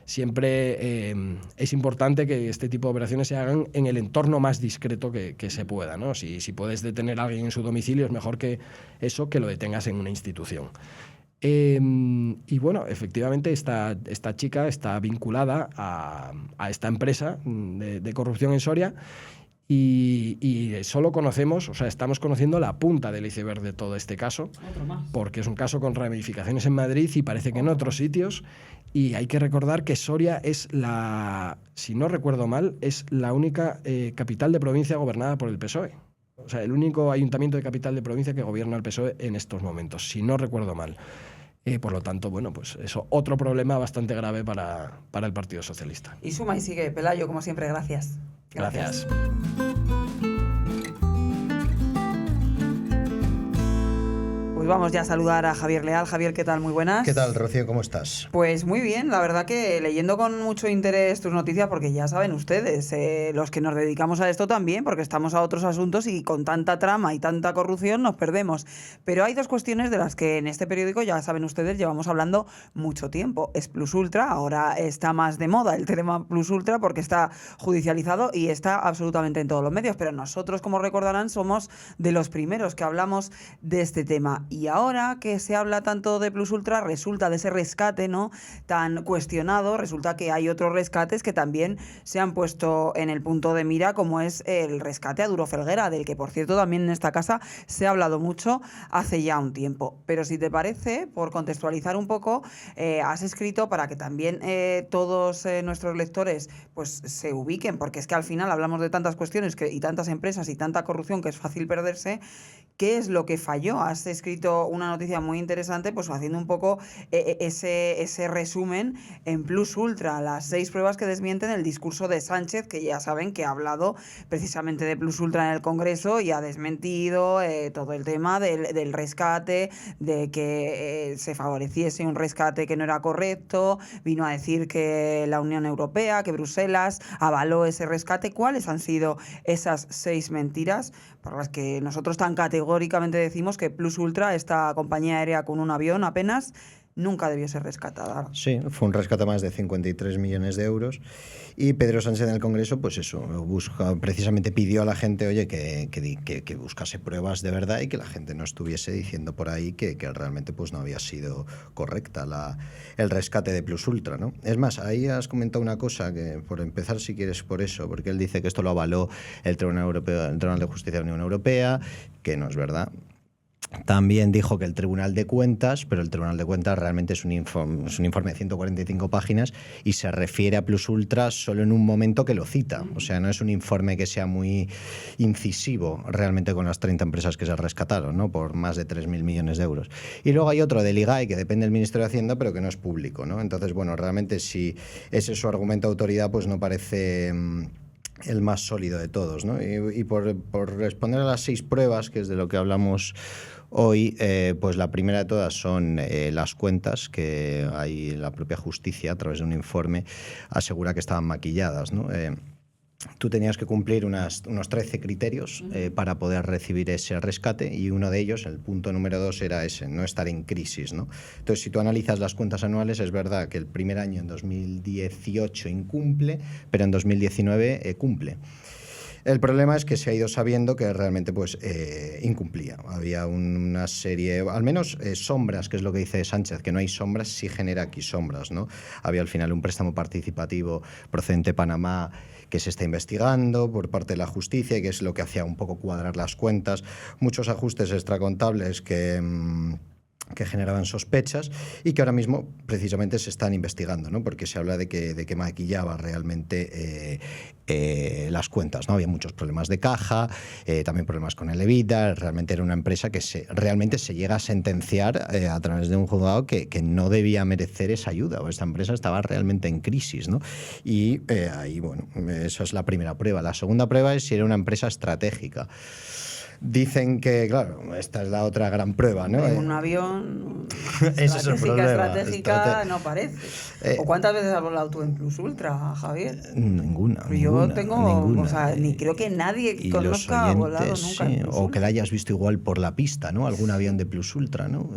siempre es importante que este tipo de operaciones se hagan en el entorno más discreto que se pueda, ¿no? Si puedes detener a alguien en su domicilio, es mejor que lo detengas en una institución. Y bueno, efectivamente esta chica está vinculada a esta empresa de corrupción en Soria, y solo conocemos, o sea, estamos conociendo la punta del iceberg de todo este caso, porque es un caso con ramificaciones en Madrid y parece que en otros sitios. Y hay que recordar que Soria es si no recuerdo mal, es la única capital de provincia gobernada por el PSOE. O sea, el único ayuntamiento de capital de provincia que gobierna el PSOE en estos momentos, si no recuerdo mal. Por lo tanto, bueno, pues eso, otro problema bastante grave para el Partido Socialista. Y suma y sigue, Pelayo, como siempre, gracias. Gracias. Pues vamos ya a saludar a Javier Leal. Javier, ¿qué tal? Muy buenas. ¿Qué tal, Rocío? ¿Cómo estás? Pues muy bien, la verdad que leyendo con mucho interés tus noticias, porque ya saben ustedes, los que nos dedicamos a esto también, porque estamos a otros asuntos y con tanta trama y tanta corrupción nos perdemos. Pero hay dos cuestiones de las que en este periódico, ya saben ustedes, llevamos hablando mucho tiempo. Es Plus Ultra, ahora está más de moda el tema Plus Ultra porque está judicializado y está absolutamente en todos los medios, pero nosotros, como recordarán, somos de los primeros que hablamos de este tema. Y ahora que se habla tanto de Plus Ultra, resulta de ese rescate, ¿no?, tan cuestionado, resulta que hay otros rescates que también se han puesto en el punto de mira, como es el rescate a Duro Felguera, del que, por cierto, también en esta casa se ha hablado mucho hace ya un tiempo. Pero si te parece, por contextualizar un poco, has escrito para que también todos nuestros lectores pues se ubiquen, porque es que al final hablamos de tantas cuestiones y tantas empresas y tanta corrupción que es fácil perderse. ¿Qué es lo que falló? Has escrito una noticia muy interesante, pues haciendo un poco ese resumen en Plus Ultra, las 6 pruebas que desmienten el discurso de Sánchez, que ya saben que ha hablado precisamente de Plus Ultra en el Congreso y ha desmentido todo el tema del rescate, de que se favoreciese un rescate que no era correcto. Vino a decir que la Unión Europea, que Bruselas avaló ese rescate. ¿Cuáles han sido esas 6 mentiras por las que nosotros tan categóricamente decimos que Plus Ultra, esta compañía aérea con un avión apenas, nunca debió ser rescatada? Sí, fue un rescate más de 53 millones de euros, y Pedro Sánchez en el Congreso, pues eso, precisamente pidió a la gente, oye, que buscase pruebas de verdad y que la gente no estuviese diciendo por ahí que realmente pues no había sido correcta el rescate de Plus Ultra, ¿no? Es más, ahí has comentado una cosa, que por empezar, si quieres, por eso, porque él dice que esto lo avaló el Tribunal Europeo, el Tribunal de Justicia de la Unión Europea, que no es verdad. También dijo que el Tribunal de Cuentas, pero el Tribunal de Cuentas realmente es un informe de 145 páginas y se refiere a Plus Ultra solo en un momento que lo cita. O sea, no es un informe que sea muy incisivo realmente con las 30 empresas que se rescataron, ¿no?, por más de 3.000 millones de euros. Y luego hay otro del IGAE que depende del Ministerio de Hacienda, pero que no es público, ¿no? Entonces, bueno, realmente si ese es su argumento de autoridad, pues no parece el más sólido de todos, ¿no? Y por responder a las 6 pruebas, que es de lo que hablamos hoy, pues la primera de todas son las cuentas, que hay la propia justicia, a través de un informe, asegura que estaban maquilladas, ¿no? tú tenías que cumplir unos 13 criterios para poder recibir ese rescate, y uno de ellos, el punto número 2, era ese, no estar en crisis, ¿no? Entonces, si tú analizas las cuentas anuales, es verdad que el primer año, en 2018, incumple, pero en 2019 cumple. El problema es que se ha ido sabiendo que realmente pues incumplía. Había una serie, al menos sombras, que es lo que dice Sánchez, que no hay sombras, sí genera aquí sombras, ¿no? Había al final un préstamo participativo procedente de Panamá que se está investigando por parte de la justicia y que es lo que hacía un poco cuadrar las cuentas. Muchos ajustes extracontables que generaban sospechas y que ahora mismo precisamente se están investigando, ¿no? Porque se habla de que maquillaba realmente las cuentas, ¿no? Había muchos problemas de caja, también problemas con el EBITDA. Realmente era una empresa que realmente se llega a sentenciar a través de un juzgado que no debía merecer esa ayuda, o esta empresa estaba realmente en crisis, ¿no? Y ahí, bueno, esa es la primera prueba. La segunda prueba es si era una empresa estratégica. Dicen que, claro, esta es la otra gran prueba, ¿no? En un avión, Ese es el problema. estratégica no parece. ¿O cuántas veces has volado tú en Plus Ultra, Javier? Ninguna. Yo tengo, ninguna. O sea, ni creo que nadie que conozca ha volado nunca. Sí, o que la hayas visto igual por la pista, ¿no? Algún avión de Plus Ultra, ¿no?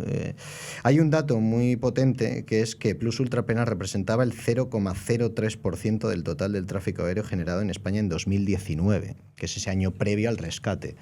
Hay un dato muy potente, que es que Plus Ultra apenas representaba el 0,03% del total del tráfico aéreo generado en España en 2019, que es ese año previo al rescate.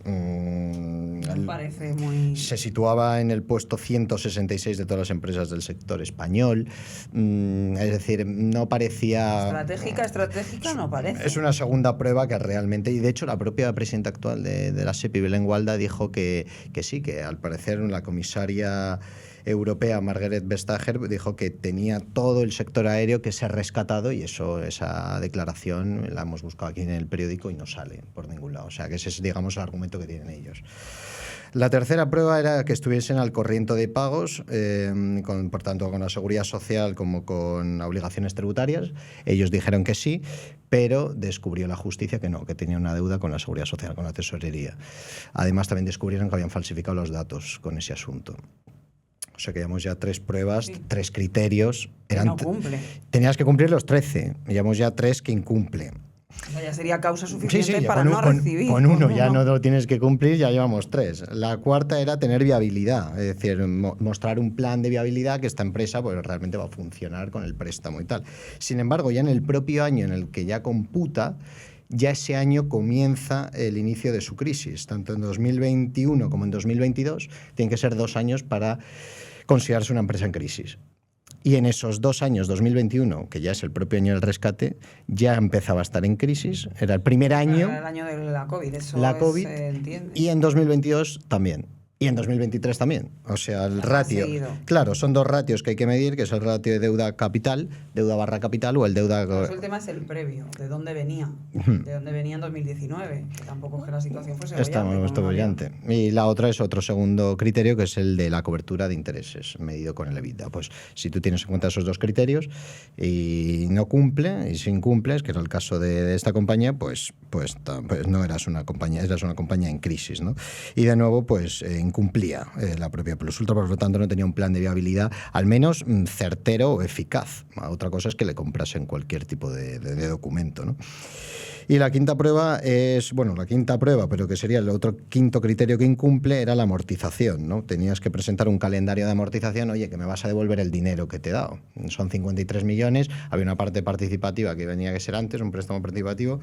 Me parece muy... Se situaba en el puesto 166 de todas las empresas del sector español. Es decir, no parecía... Estratégica no parece. Es una segunda prueba que realmente... Y de hecho la propia presidenta actual de la SEPI, Belén Gualda, dijo que sí, que al parecer la comisaria europea Margrethe Vestager dijo que tenía todo el sector aéreo que ser rescatado, y esa declaración la hemos buscado aquí en el periódico y no sale por ningún lado. O sea, que ese es, digamos, el argumento que tienen ellos. La tercera prueba era que estuviesen al corriente de pagos, por tanto con la seguridad social como con obligaciones tributarias. Ellos dijeron que sí, pero descubrió la justicia que no, que tenía una deuda con la seguridad social, con la tesorería. Además, también descubrieron que habían falsificado los datos con ese asunto. O sea que llevamos ya 3 pruebas, 3 criterios. No cumple. Tenías que cumplir los 13. Llevamos ya 3 que incumple. O sea, ya sería causa suficiente sí, para no recibir. Con uno ya no lo tienes que cumplir, ya llevamos 3. La cuarta era tener viabilidad, es decir, mostrar un plan de viabilidad que esta empresa pues, realmente va a funcionar con el préstamo y tal. Sin embargo, ya en el propio año en el que ya computa, ya ese año comienza el inicio de su crisis. Tanto en 2021 como en 2022 tienen que ser 2 años para considerarse una empresa en crisis. Y en esos 2 años, 2021, que ya es el propio año del rescate, ya empezaba a estar en crisis. Era el primer año. Era el año de la COVID, eso la COVID, se entiende. Y en 2022 también. Y en 2023 también. O sea, el ratio. Claro, son 2 ratios que hay que medir, que es el ratio de deuda capital, deuda barra capital, o el deuda... Pero el tema es el previo, de dónde venía. De dónde venía en 2019, que tampoco es que la situación fuese brillante. Y la otra es otro segundo criterio, que es el de la cobertura de intereses, medido con el EBITDA. Pues si tú tienes en cuenta esos 2 criterios y no cumple, y si incumples, que era el caso de esta compañía, pues no eras una compañía en crisis, ¿no? Y de nuevo, pues incumplía la propia Plus Ultra, por lo tanto no tenía un plan de viabilidad al menos certero o eficaz. Otra cosa es que le comprasen cualquier tipo de documento, ¿no? Y la quinta prueba pero que sería el otro quinto criterio que incumple, era la amortización, ¿no? Tenías que presentar un calendario de amortización, oye, que me vas a devolver el dinero que te he dado. Son 53 millones, había una parte participativa que tenía que ser antes, un préstamo participativo.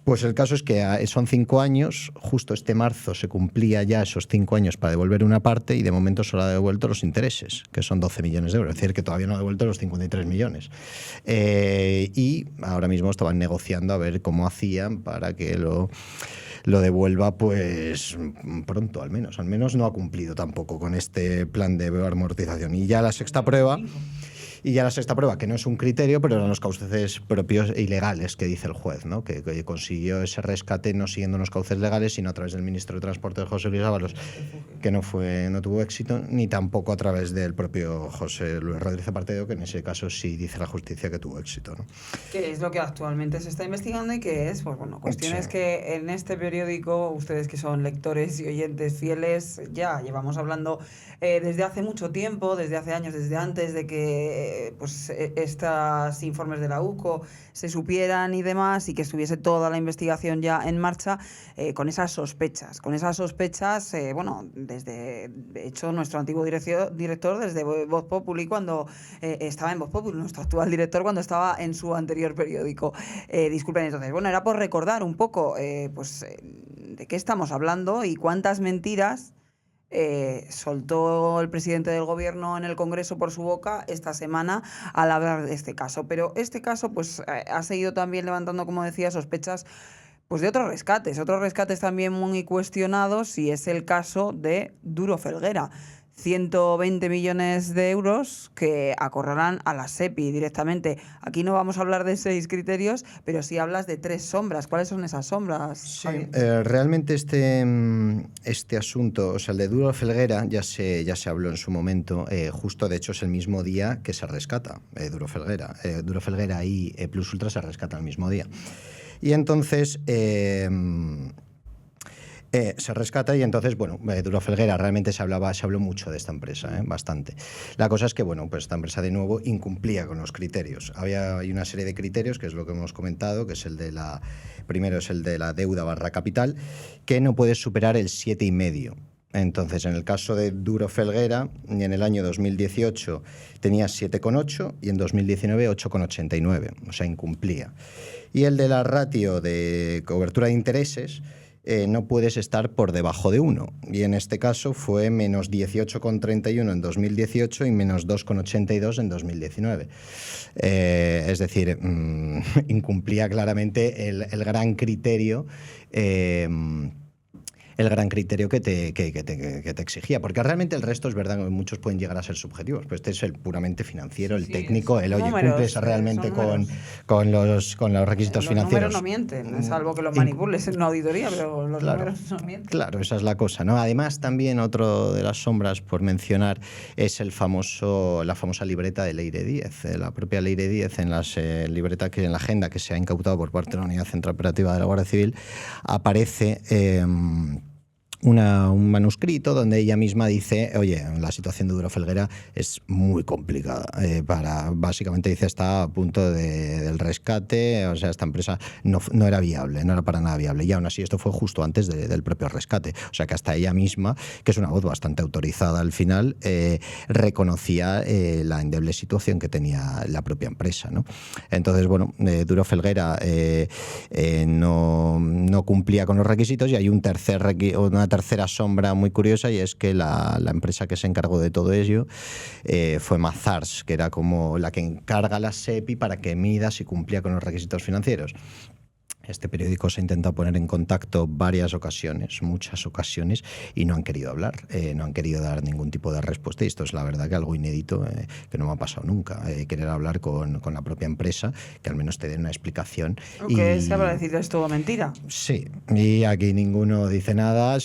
Pues el caso es que son 5 años, justo este marzo se cumplía ya esos 5 años para devolver una parte y de momento solo ha devuelto los intereses, que son 12 millones de euros, es decir, que todavía no ha devuelto los 53 millones. Y ahora mismo estaban negociando a ver cómo hacían para que lo devuelva pues pronto, al menos no ha cumplido tampoco con este plan de amortización. Y ya la sexta prueba, que no es un criterio, pero eran los cauces propios e ilegales que dice el juez, ¿no? Que consiguió ese rescate no siguiendo unos cauces legales, sino a través del ministro de Transporte, José Luis Ábalos, que no tuvo éxito, ni tampoco a través del propio José Luis Rodríguez Zapatero, que en ese caso sí dice la justicia que tuvo éxito, ¿no? Que es lo que actualmente se está investigando y que es, pues bueno, cuestiones sí. Que en este periódico, ustedes que son lectores y oyentes fieles, ya llevamos hablando desde hace mucho tiempo, desde hace años, desde antes de que pues estos informes de la UCO se supieran y demás, y que estuviese toda la investigación ya en marcha, con esas sospechas. Con esas sospechas, bueno, de hecho, nuestro antiguo director desde Voz Populi, cuando estaba en Voz Populi, nuestro actual director cuando estaba en su anterior periódico. Disculpen, entonces, bueno, era por recordar un poco, pues, de qué estamos hablando y cuántas mentiras soltó el presidente del gobierno en el Congreso por su boca esta semana al hablar de este caso. Pero este caso, pues, ha seguido también levantando, como decía, sospechas, pues, de otros rescates también muy cuestionados, y es el caso de Duro Felguera. 120 millones de euros que acorralan a la SEPI directamente. Aquí no vamos a hablar de 6 criterios, pero sí hablas de 3 sombras. ¿Cuáles son esas sombras? Sí, realmente este asunto, o sea, el de Duro Felguera, ya se habló en su momento, justo de hecho es el mismo día que se rescata Duro Felguera. Duro Felguera y Plus Ultra se rescatan el mismo día. Y entonces se rescata, y entonces, bueno, Duro Felguera, realmente se habló mucho de esta empresa, bastante. La cosa es que, bueno, pues esta empresa de nuevo incumplía con los criterios. Hay una serie de criterios, que es lo que hemos comentado, que es primero es el de la deuda barra capital, que no puede superar el 7,5. Entonces, en el caso de Duro Felguera, en el año 2018 tenía 7,8 y en 2019 8,89, o sea, incumplía. Y el de la ratio de cobertura de intereses, no puedes estar por debajo de 1. Y en este caso fue menos 18,31 en 2018 y menos 2,82 en 2019. Es decir, incumplía claramente el gran criterio. El gran criterio que te exigía. Porque realmente el resto es verdad que muchos pueden llegar a ser subjetivos, pero este es el puramente financiero, el técnico, el oye, cumples realmente con los requisitos financieros. Los números no mienten, salvo que los manipules en una auditoría, pero los números no mienten. Claro, esa es la cosa, ¿no? Además, también otro de las sombras por mencionar es la famosa libreta de Leire Díez. La propia Leire Díez, en las libretas en la agenda que se ha incautado por parte de la Unidad Central Operativa de la Guardia Civil, aparece un manuscrito donde ella misma dice, oye, la situación de Duro Felguera es muy complicada. Básicamente dice, está a punto del rescate, o sea, esta empresa no era viable, no era para nada viable. Y aún así esto fue justo antes del propio rescate. O sea que hasta ella misma, que es una voz bastante autorizada al final, reconocía la endeble situación que tenía la propia empresa, ¿no? Entonces, bueno, Duro Felguera no cumplía con los requisitos, y hay una tercera sombra muy curiosa, y es que la empresa que se encargó de todo ello fue Mazars, que era como la que encarga a la SEPI para que mida si cumplía con los requisitos financieros. Este periódico se ha intentado poner en contacto muchas ocasiones, y no han querido hablar, no han querido dar ningún tipo de respuesta, y esto es la verdad que algo inédito, que no me ha pasado nunca, querer hablar con la propia empresa, que al menos te den una explicación. Aunque se habrá decir es todo mentira. Sí, y aquí ninguno dice nada,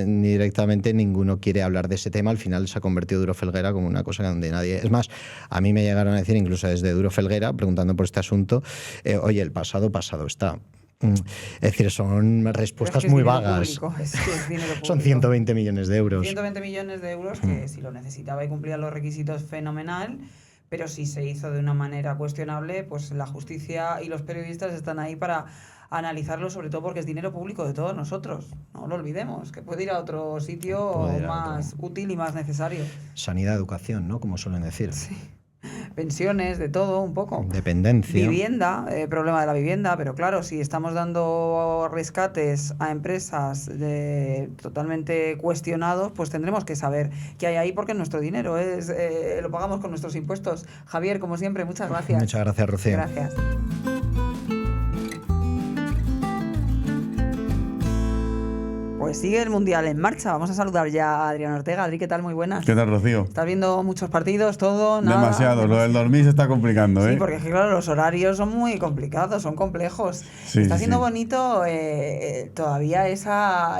ni directamente ninguno quiere hablar de ese tema. Al final se ha convertido Duro Felguera como una cosa donde nadie... Es más, a mí me llegaron a decir, incluso desde Duro Felguera, preguntando por este asunto, oye, el pasado está. Es decir, son respuestas muy vagas. Son 120 millones de euros. 120 millones de euros que si lo necesitaba y cumplía los requisitos, fenomenal, pero si se hizo de una manera cuestionable, pues la justicia y los periodistas están ahí para analizarlo, sobre todo porque es dinero público de todos nosotros. No lo olvidemos, que puede ir a otro sitio más útil y más necesario. Sanidad, educación, ¿no? Como suelen decir. Sí. Pensiones, de todo, un poco. Dependencia. Vivienda, problema de la vivienda, pero claro, si estamos dando rescates a empresas totalmente cuestionados, pues tendremos que saber qué hay ahí, porque nuestro dinero lo pagamos con nuestros impuestos. Javier, como siempre, muchas gracias. Muchas gracias, Rocío. Gracias. Pues sigue el Mundial en marcha. Vamos a saludar ya a Adrián Ortega. Adri, ¿qué tal? Muy buenas. ¿Qué tal, Rocío? ¿Estás viendo muchos partidos, todo? Nada. Demasiado. Lo del dormir se está complicando, ¿eh? Sí, porque claro, los horarios son muy complicados, son complejos. Sí, está siendo bonito todavía esa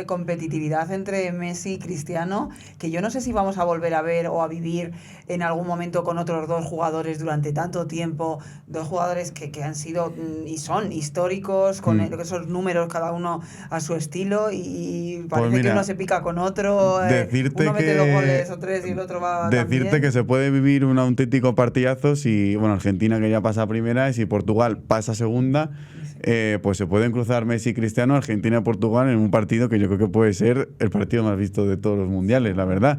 competitividad entre Messi y Cristiano, que yo no sé si vamos a volver a ver o a vivir en algún momento con otros dos jugadores durante tanto tiempo, dos jugadores que han sido y son históricos, con esos números cada uno a su estilo, y y parece Pues que mira, uno se pica con otro, decirte uno mete que- 2 goles o 3 y el otro va Decirte también. que se puede vivir un auténtico partidazo si, bueno, Argentina que ya pasa a primera y si Portugal pasa a segunda, pues se pueden cruzar Messi y Cristiano, Argentina y Portugal en un partido que yo creo que puede ser el partido más visto de todos los mundiales, la verdad.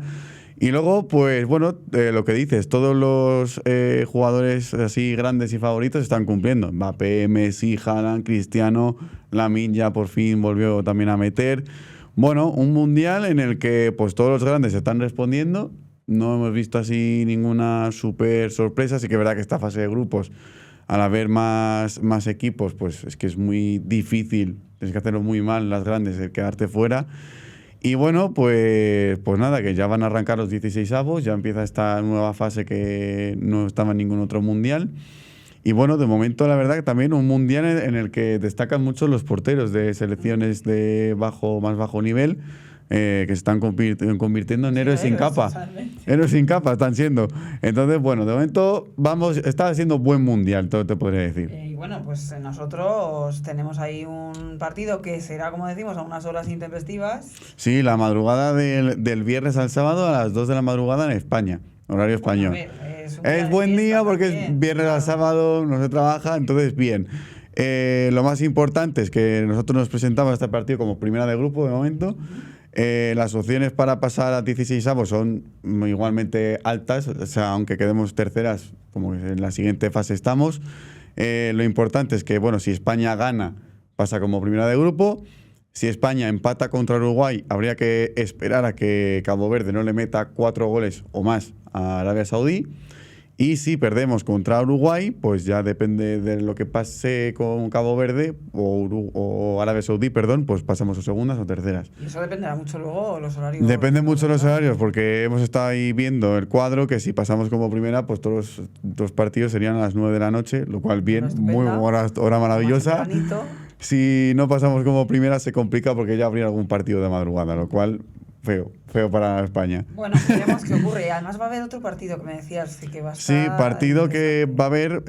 Y luego, pues bueno, lo que dices, todos los jugadores así grandes y favoritos están cumpliendo. Mbappé, Messi, Haaland, Cristiano, Lamine ya por fin volvió también a meter. Bueno, un mundial en el que pues todos los grandes están respondiendo. No hemos visto así ninguna súper sorpresa. Sí que es verdad que esta fase de grupos, al haber más equipos, pues es que es muy difícil. Tienes que hacerlo muy mal las grandes, el quedarte fuera. Y bueno, pues nada, que ya van a arrancar los 16avos, ya empieza esta nueva fase que no estaba en ningún otro mundial. Y bueno, de momento la verdad que también un mundial en el que destacan mucho los porteros de selecciones de más bajo nivel, que se están convirtiendo en héroes sin capa. Totalmente. Héroes sin capa están siendo. Entonces, bueno, de momento está siendo buen mundial, todo te podría decir. Y bueno, pues nosotros tenemos ahí un partido que será, como decimos, a unas horas intempestivas. Sí, la madrugada del viernes al sábado a las 2 de la madrugada en España, horario español. Bueno, a ver, un día Es de buen fiesta día porque también, es viernes al claro. sábado, no se trabaja, entonces bien. Lo más importante es que nosotros nos presentamos a este partido como primera de grupo de momento. Las opciones para pasar a 16avos son igualmente altas, o sea, aunque quedemos terceras, como en la siguiente fase estamos. Lo importante es que, bueno, si España gana, pasa como primera de grupo. Si España empata contra Uruguay, habría que esperar a que Cabo Verde no le meta 4 goles o más a Arabia Saudí. Y si perdemos contra Uruguay, pues ya depende de lo que pase con Cabo Verde o Arabia Saudí, perdón, pues pasamos a segundas o terceras. Y eso dependerá mucho luego los horarios. Depende mucho de los ¿verdad? horarios, porque hemos estado ahí viendo el cuadro, que si pasamos como primera, pues todos los partidos serían a las 9 de la noche, lo cual bien, Hora muy estupenda. hora maravillosa. Más tempranito. Si no pasamos como primera se complica porque ya habría algún partido de madrugada, lo cual feo para España. Bueno, veremos qué ocurre. Y además va a haber otro partido que me decías que va a Sí, estar partido que interesante. va a haber,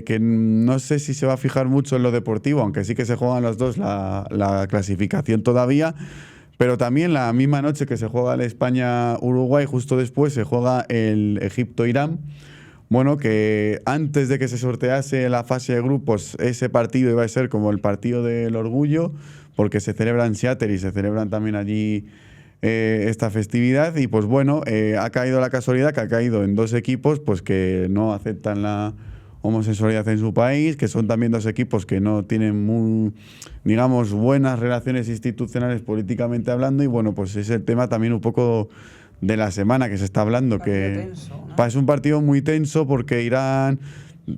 que no sé si se va a fijar mucho en lo deportivo, aunque sí que se juegan los dos la clasificación todavía, pero también la misma noche que se juega el España-Uruguay, justo después se juega el Egipto-Irán. Bueno, que antes de que se sortease la fase de grupos, ese partido iba a ser como el partido del orgullo, porque se celebra en Seattle y se celebran también allí esta festividad. Y pues bueno, ha caído la casualidad que ha caído en dos equipos pues que no aceptan la homosexualidad en su país, que son también dos equipos que no tienen muy, digamos, buenas relaciones institucionales políticamente hablando. Y bueno, pues es el tema también un poco de la semana que se está hablando, Partido que tenso, ¿no? es un partido muy tenso porque Irán,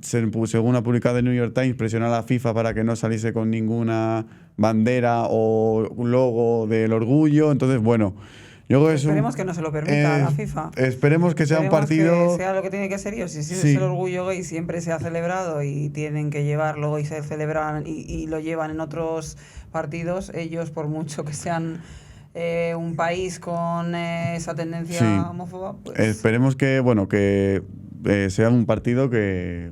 según ha publicado el New York Times, presiona a la FIFA para que no saliese con ninguna bandera o logo del orgullo. Entonces, bueno, yo creo que Esperemos que no se lo permita la FIFA. Esperemos que sea un Esperemos partido... que sea lo que tiene que ser. Y si Sí. el orgullo gay siempre se ha celebrado y tienen que llevarlo y se celebran y lo llevan en otros partidos, ellos, por mucho que sean un país con esa tendencia Sí. homófoba, pues Esperemos que, bueno, que sea un partido que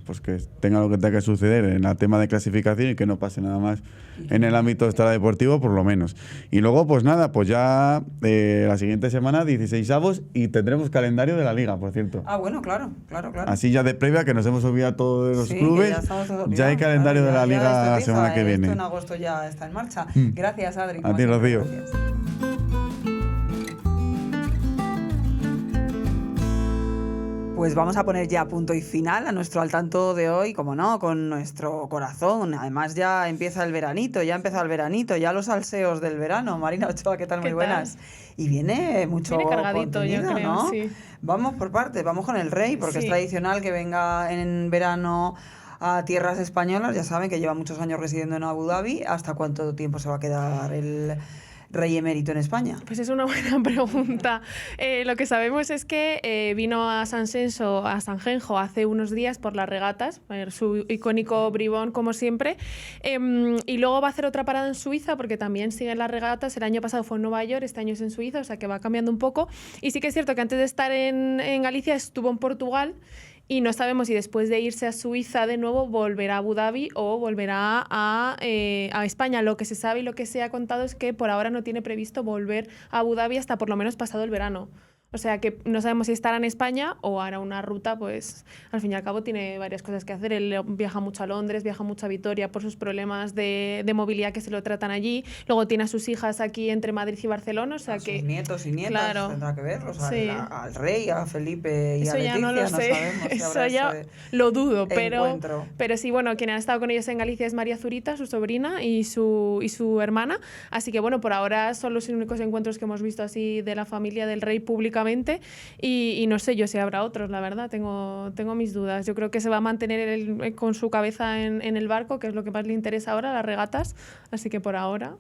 tenga lo que tenga que suceder en el tema de clasificación y que no pase nada más en el ámbito extradeportivo, por lo menos. Y luego, pues nada, pues ya la siguiente semana, 16avos, y tendremos calendario de la Liga, por cierto. Ah, bueno, claro. Así ya de previa, que nos hemos olvidado todos de los Sí, que clubes, ya estamos todos ya hay olvidados, calendario claro, de la ya Liga esto la semana que empieza, viene. Esto en agosto ya está en marcha. Gracias, Adri. A como ti, siempre, Rocío. gracias. Pues vamos a poner ya punto y final a nuestro al tanto de hoy, como no, con nuestro corazón. Además ya empieza el veranito, ya los salseos del verano. Marina Ochoa, ¿qué tal? Muy ¿Qué buenas. tal? Y viene mucho Viene cargadito, yo contenido, creo, ¿no? sí. Vamos por partes, vamos con el rey, porque es Sí. tradicional que venga en verano a tierras españolas. Ya saben que lleva muchos años residiendo en Abu Dhabi. ¿Hasta cuánto tiempo se va a quedar el rey emérito en España? Pues es una buena pregunta. Lo que sabemos es que vino a San Genjo hace unos días por las regatas, su icónico bribón como siempre, y luego va a hacer otra parada en Suiza porque también siguen las regatas. El año pasado fue en Nueva York, este año es en Suiza, o sea que va cambiando un poco. Y sí que es cierto que antes de estar en Galicia estuvo en Portugal. y no sabemos si después de irse a Suiza de nuevo volverá a Abu Dhabi o volverá a España. Lo que se sabe y lo que se ha contado es que por ahora no tiene previsto volver a Abu Dhabi hasta por lo menos pasado el verano. O sea que no sabemos si estará en España o hará una ruta, pues al fin y al cabo tiene varias cosas que hacer. Él viaja mucho a Londres, viaja mucho a Vitoria por sus problemas de movilidad que se lo tratan allí. Luego tiene a sus hijas aquí entre Madrid y Barcelona, o sea a que... sus nietos y nietas, claro, tendrá que ver, o sea, sí. al rey, a Felipe y eso a Leticia, ya no lo sé, sabemos si eso habrá ya ese lo dudo, encuentro. pero sí, bueno, quien ha estado con ellos en Galicia es María Zurita, su sobrina y su hermana, así que bueno, por ahora son los únicos encuentros que hemos visto así de la familia del rey públicamente. Y no sé yo si habrá otros, la verdad, tengo mis dudas. Yo creo que se va a mantener con su cabeza en el barco, que es lo que más le interesa ahora, las regatas, así que por ahora...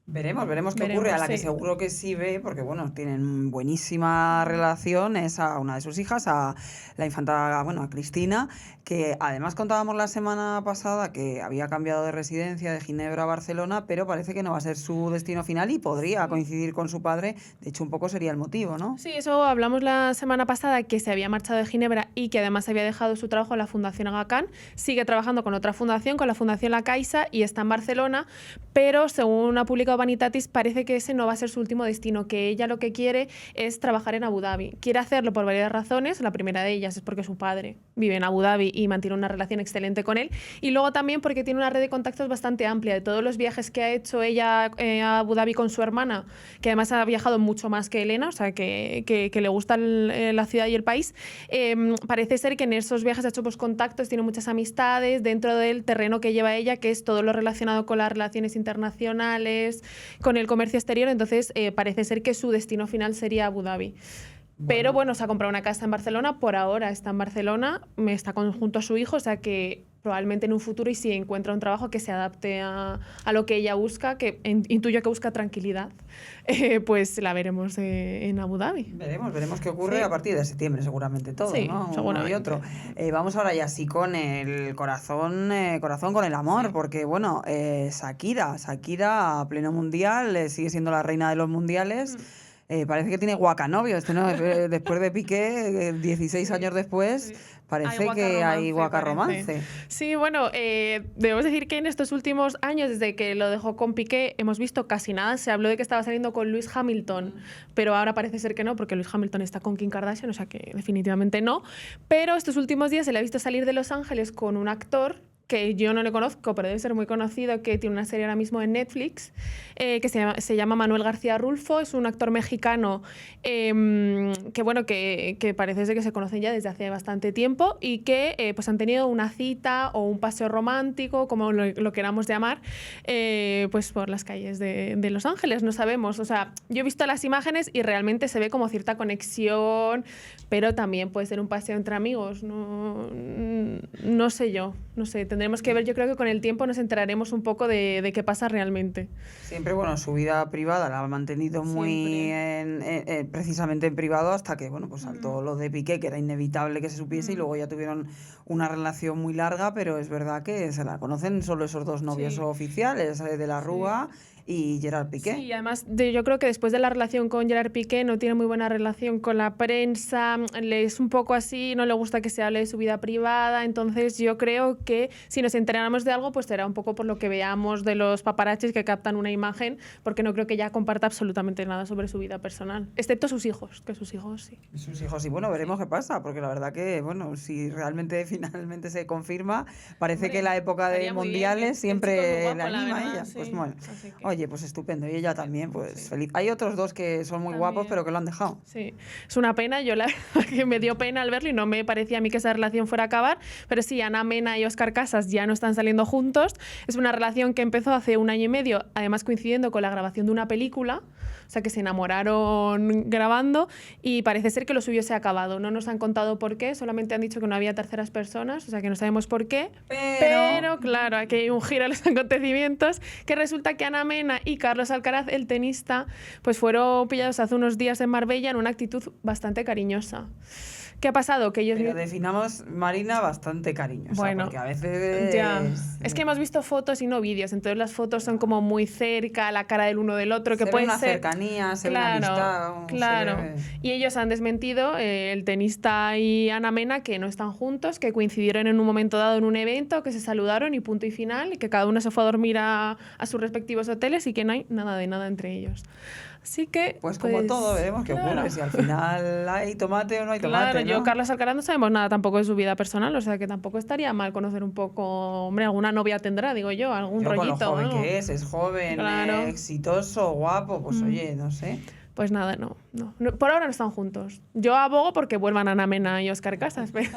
Veremos qué ocurre. A la que seguro que sí ve, porque bueno, tienen buenísima relación, es a una de sus hijas, a la infanta, bueno, a Cristina, que además contábamos la semana pasada que había cambiado de residencia de Ginebra a Barcelona, pero parece que no va a ser su destino final y podría coincidir con su padre. De hecho, un poco sería el motivo, ¿no? Sí, eso hablamos la semana pasada, que se había marchado de Ginebra y que además había dejado su trabajo en la Fundación Aga Khan. Sigue trabajando con otra fundación, con la Fundación La Caixa, y está en Barcelona, pero según ha publicado Vanitatis, parece que ese no va a ser su último destino, que ella lo que quiere es trabajar en Abu Dhabi. Quiere hacerlo por varias razones. La primera de ellas es porque su padre vive en Abu Dhabi y mantiene una relación excelente con él, y luego también porque tiene una red de contactos bastante amplia. De todos los viajes que ha hecho ella a Abu Dhabi con su hermana, que además ha viajado mucho más que Elena, o sea que le gusta la ciudad y el país, parece ser que en esos viajes ha hecho pues, contactos, tiene muchas amistades dentro del terreno que lleva ella, que es todo lo relacionado con las relaciones internacionales, con el comercio exterior. Entonces parece ser que su destino final sería Abu Dhabi. Pero bueno, se ha comprado una casa en Barcelona, por ahora está en Barcelona, está junto a su hijo, o sea que probablemente en un futuro, y si encuentra un trabajo que se adapte a lo que ella busca, que intuyo que busca tranquilidad, pues la veremos en Abu Dhabi. Veremos qué ocurre a partir de septiembre, seguramente todo, sí, ¿no? Seguramente. Uno y otro. Vamos ahora ya sí con el corazón con el amor, porque bueno, Shakira a pleno mundial, sigue siendo la reina de los mundiales. Parece que tiene guacanovio, ¿no? Después de Piqué, 16 años después, parece que hay guacarromance. Sí, bueno, debemos decir que en estos últimos años, desde que lo dejó con Piqué, hemos visto casi nada. Se habló de que estaba saliendo con Lewis Hamilton, pero ahora parece ser que no, porque Lewis Hamilton está con Kim Kardashian, o sea que definitivamente no. Pero estos últimos días se le ha visto salir de Los Ángeles con un actor que yo no le conozco, pero debe ser muy conocido, que tiene una serie ahora mismo en Netflix, que se llama Manuel García Rulfo. Es un actor mexicano que, bueno, que parece ser que se conocen ya desde hace bastante tiempo y que pues han tenido una cita o un paseo romántico, como lo queramos llamar, pues por las calles de Los Ángeles. No sabemos, o sea, yo he visto las imágenes y realmente se ve como cierta conexión, pero también puede ser un paseo entre amigos. No sé yo, no sé. Tendremos que ver, yo creo que con el tiempo nos enteraremos un poco de qué pasa realmente. Siempre, bueno, su vida privada la ha mantenido muy precisamente en privado, hasta que, bueno, pues saltó lo de Piqué, que era inevitable que se supiese, y luego ya tuvieron una relación muy larga, pero es verdad que se la conocen solo esos dos novios oficiales, de la Rúa y Gerard Piqué. Sí, y además yo creo que después de la relación con Gerard Piqué no tiene muy buena relación con la prensa, es un poco así, no le gusta que se hable de su vida privada. Entonces yo creo que si nos enteráramos de algo, pues será un poco por lo que veamos de los paparazzis que captan una imagen, porque no creo que ella comparta absolutamente nada sobre su vida personal, excepto sus hijos, que sus hijos sí. Sus hijos, y bueno, veremos qué pasa, porque la verdad que, bueno, si realmente finalmente se confirma, parece que la época de mundiales siempre le anima a ella. Pues bueno, oye, pues estupendo. Y ella también, pues feliz. Hay otros dos que son muy guapos, pero que lo han dejado. Sí, es una pena. Yo la que me dio pena al verlo y no me parecía a mí que esa relación fuera a acabar. Pero sí, Ana Mena y Óscar Casas ya no están saliendo juntos. Es una relación que empezó hace 1 año y medio, además coincidiendo con la grabación de una película. O sea, que se enamoraron grabando, y parece ser que lo suyo se ha acabado. No nos han contado por qué, solamente han dicho que no había terceras personas, o sea que no sabemos por qué. Pero claro, aquí hay un giro a los acontecimientos, que resulta que Ana Mena y Carlos Alcaraz, el tenista, pues fueron pillados hace unos días en Marbella en una actitud bastante cariñosa. ¿Qué ha pasado? Que ellos... Pero definamos, Marina, bastante cariñosa, Bueno, porque a veces... Ya. Es que hemos visto fotos y no vídeos, entonces las fotos son como muy cerca, la cara del uno del otro, que se puede ve una ser... cercanía, se ve una amistad. Claro. Se ve... Y ellos han desmentido, el tenista y Ana Mena, que no están juntos, que coincidieron en un momento dado en un evento, que se saludaron y punto y final, y que cada uno se fue a dormir a sus respectivos hoteles y que no hay nada de nada entre ellos. Así que... Pues como todo, veremos qué ocurre, si al final hay tomate o no hay tomate, Claro, ¿no? yo, Carlos Alcaraz, no sabemos nada tampoco de su vida personal, o sea que tampoco estaría mal conocer un poco, hombre, alguna novia tendrá, digo yo, algún Yo rollito. con lo joven algo. que es joven, Claro. exitoso, guapo, pues oye, no sé. Pues nada, no. Por ahora no están juntos. Yo abogo porque vuelvan Ana Mena y Óscar Casas. Pero...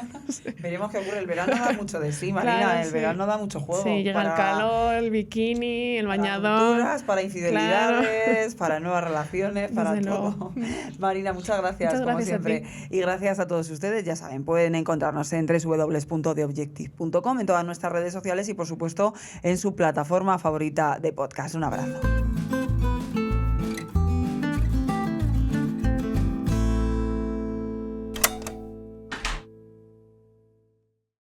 Veremos qué ocurre. El verano da mucho de sí, Marina. Claro, el sí. verano da mucho juego. Sí, llega el calor, el bikini, el bañador. Rupturas, para infidelidades, para nuevas relaciones, para Desde todo. Marina, muchas gracias, Muchas como gracias a siempre. Y gracias a todos ustedes. Ya saben, pueden encontrarnos en www.theobjective.com, en todas nuestras redes sociales y, por supuesto, en su plataforma favorita de podcast. Un abrazo.